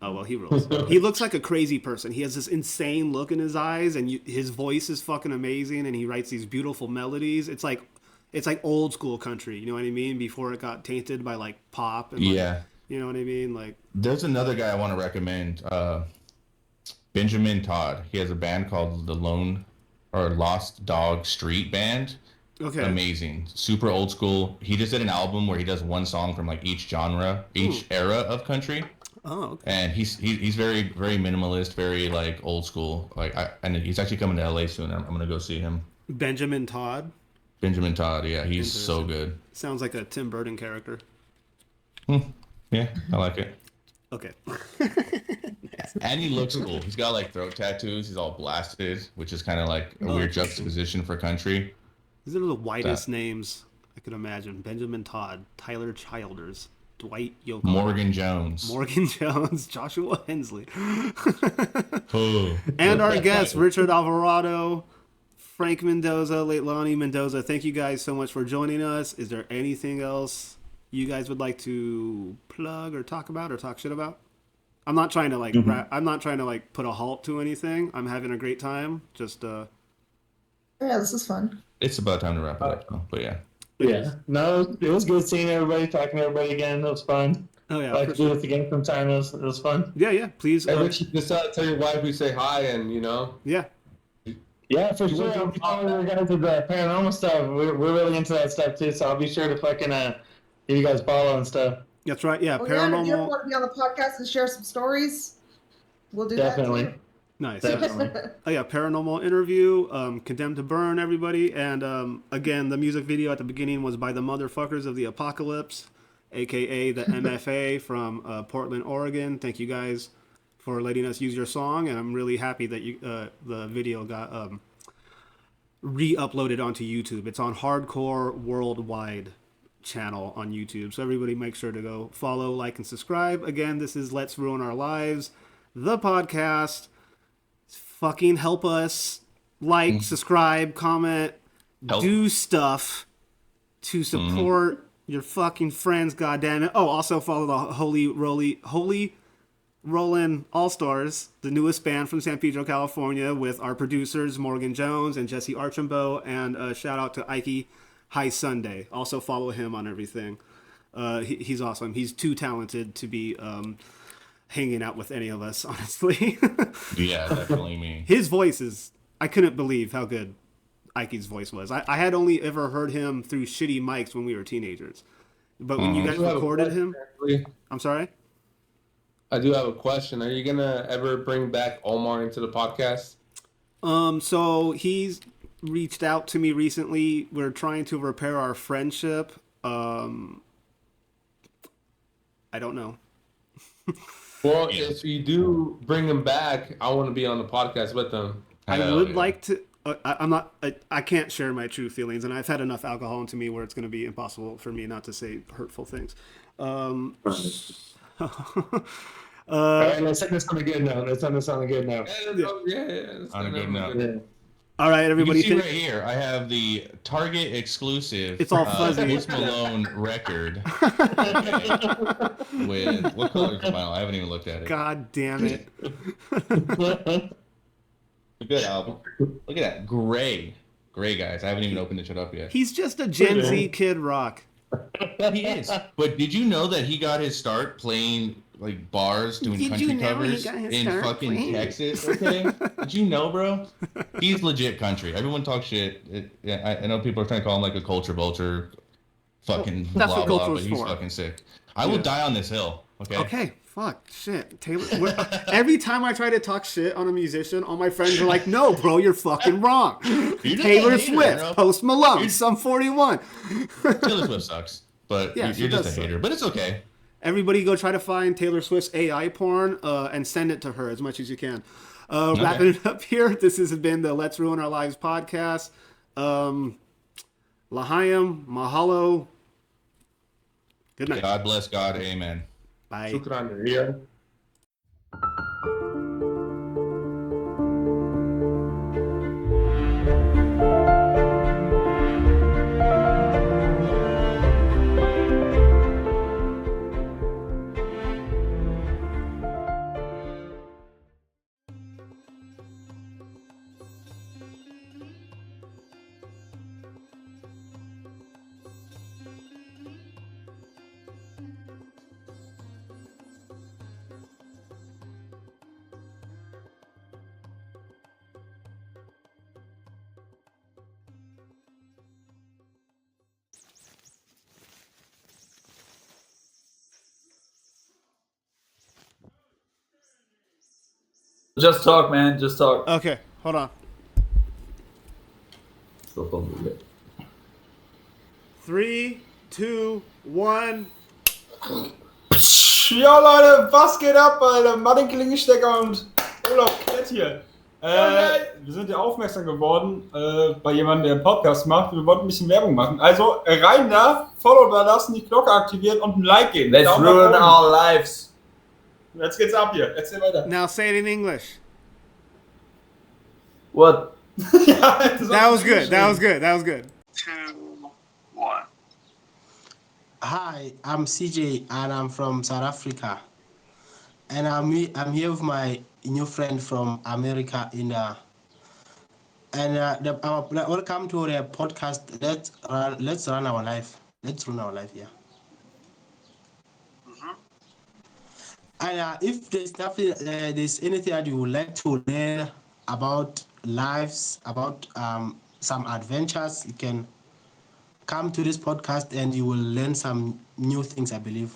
Oh well, he rules. He looks like a crazy person. He has this insane look in his eyes, and his voice is fucking amazing. And he writes these beautiful melodies. It's like old school country. You know what I mean? Before it got tainted by like pop. And like, Yeah. you know what I mean? Like, There's another guy I want to recommend, Benjamin Todd. He has a band called the Lost Dog Street Band. okay, Amazing, super old school. He just did an album where he does one song from like each genre, each era of country, oh, okay. and he's very very minimalist, very like old school. And he's actually coming to LA soon. I'm gonna go see him. Benjamin Todd Benjamin Todd, yeah, he's so good. sounds like a Tim Burton character. Yeah, I like it. Okay, And he looks cool. He's got like throat tattoos. He's all blasted, which is kind of like a weird juxtaposition for country. these are the whitest names I could imagine. Benjamin Todd, Tyler Childers, Dwight Yoakam, Morgan Jones. Morgan Jones, Joshua Hensley. Oh. And our guests, Richard Alvarado, Frank Mendoza, Leilani Mendoza. Thank you guys so much for joining us. Is there anything else you guys would like to plug or talk about or talk shit about? I'm not trying to like I'm not trying to like put a halt to anything. I'm having a great time. Just Yeah, this is fun. It's about time to wrap it up, though. But yeah. Yeah. No, it was good seeing everybody, talking to everybody again. It was fun. oh yeah, I like for to do sure. this again sometime. It was fun. Yeah, please. Hey, Richard, just tell your wife we say hi, and Yeah. Yeah, for sure. want to I'll be talk following you guys with the paranormal stuff. We're really into that stuff too, so I'll be sure to fucking give you guys follow and stuff. That's right. Yeah, Oh, yeah, and if you ever paranormal. want to be on the podcast and share some stories, we'll do Definitely. that too. Nice. Definitely. Oh yeah, paranormal interview, Condemned to Burn, everybody. And again, the music video at the beginning was by the motherfuckers of the apocalypse, aka the MFA from Portland, Oregon. Thank you guys for letting us use your song, and I'm really happy that the video got re-uploaded onto YouTube. It's on Hardcore Worldwide channel on YouTube, so everybody make sure to go follow, like, and subscribe. Again, this is Let's Ruin Our Lives, the podcast. Fucking help us, like, subscribe, comment, do stuff to support your fucking friends, goddammit. Oh, also follow the Holy Rollin' All-Stars, the newest band from San Pedro, California, with our producers Morgan Jones and Jesse Archambault, and shout out to Ike High Sunday. Also follow him on everything. He's awesome. He's too talented to be hanging out with any of us, honestly. Yeah, definitely me. His voice is... I couldn't believe how good Ike's voice was. I had only ever heard him through shitty mics when we were teenagers. But when you guys recorded him... I'm sorry? I do have a question. Are you gonna ever bring back Omar into the podcast? So he's reached out to me recently. We're trying to repair our friendship. I don't know. Well, if you do bring him back, I want to be on the podcast with him. I would like to. I'm not. I can't share my true feelings, and I've had enough alcohol into me where it's going to be impossible for me not to say hurtful things. All right, let's end this on a good note. On a good note. Yeah. All right, everybody. You can see right here, I have the Target exclusive. It's all fuzzy. Post Malone record. With what color is the vinyl? I haven't even looked at it. God damn it! A good album. Look at that, gray, guys. I haven't even opened the shit up yet. He's just a Gen Z Kid Rock. He is. But did you know that he got his start playing like bars, doing country covers in fucking Texas? Okay, did you know, bro? He's legit country. Everyone talks shit. I know people are trying to call him like a culture vulture, fucking That's blah what blah. culture's But he's for. fucking sick. I will die on this hill. Okay. Okay, fuck, shit. Taylor. Every time I try to talk shit on a musician, all my friends are like, "No, bro, you're fucking wrong." You're just Taylor a hater, Swift, bro. Post Malone, Sum 41. Taylor Swift sucks, but Yeah, she you're just does a suck. hater. But it's okay. Everybody go try to find Taylor Swift's AI porn and send it to her as much as you can. Wrapping it up here, this has been the Let's Ruin Our Lives podcast. L'chaim, mahalo. Good night. God bless God. Amen. Bye. Shukran, yeah. Just talk, man. Just talk. Okay, hold on. So fun. 3, 2, 1. Ja, Leute, was geht ab, Alter? Martin Klingenstecker und Olaf Klett hier. Wir sind ja aufmerksam geworden bei jemandem, der einen Podcast macht. Wir wollten ein bisschen Werbung machen. Also rein da, Follow da lassen, die Glocke aktivieren und ein Like geben. Let's Daumen nach ruin oben. our lives. Jetzt geht's ab hier. Erzähl weiter. Now say it in English. What? Ja, That was good. That was good. That was good. 2, 1. Hi, I'm CJ and I'm from South Africa. And I'm here with my new friend from America welcome to the podcast. Let's run our life. Let's run our life, yeah. And if there's nothing, there's anything that you would like to learn about lives, about some adventures, you can come to this podcast and you will learn some new things, I believe.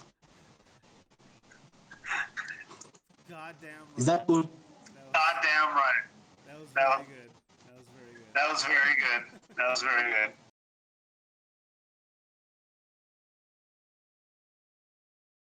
Goddamn right. Is that good? Goddamn right. That was very good. That was very good. That was very good.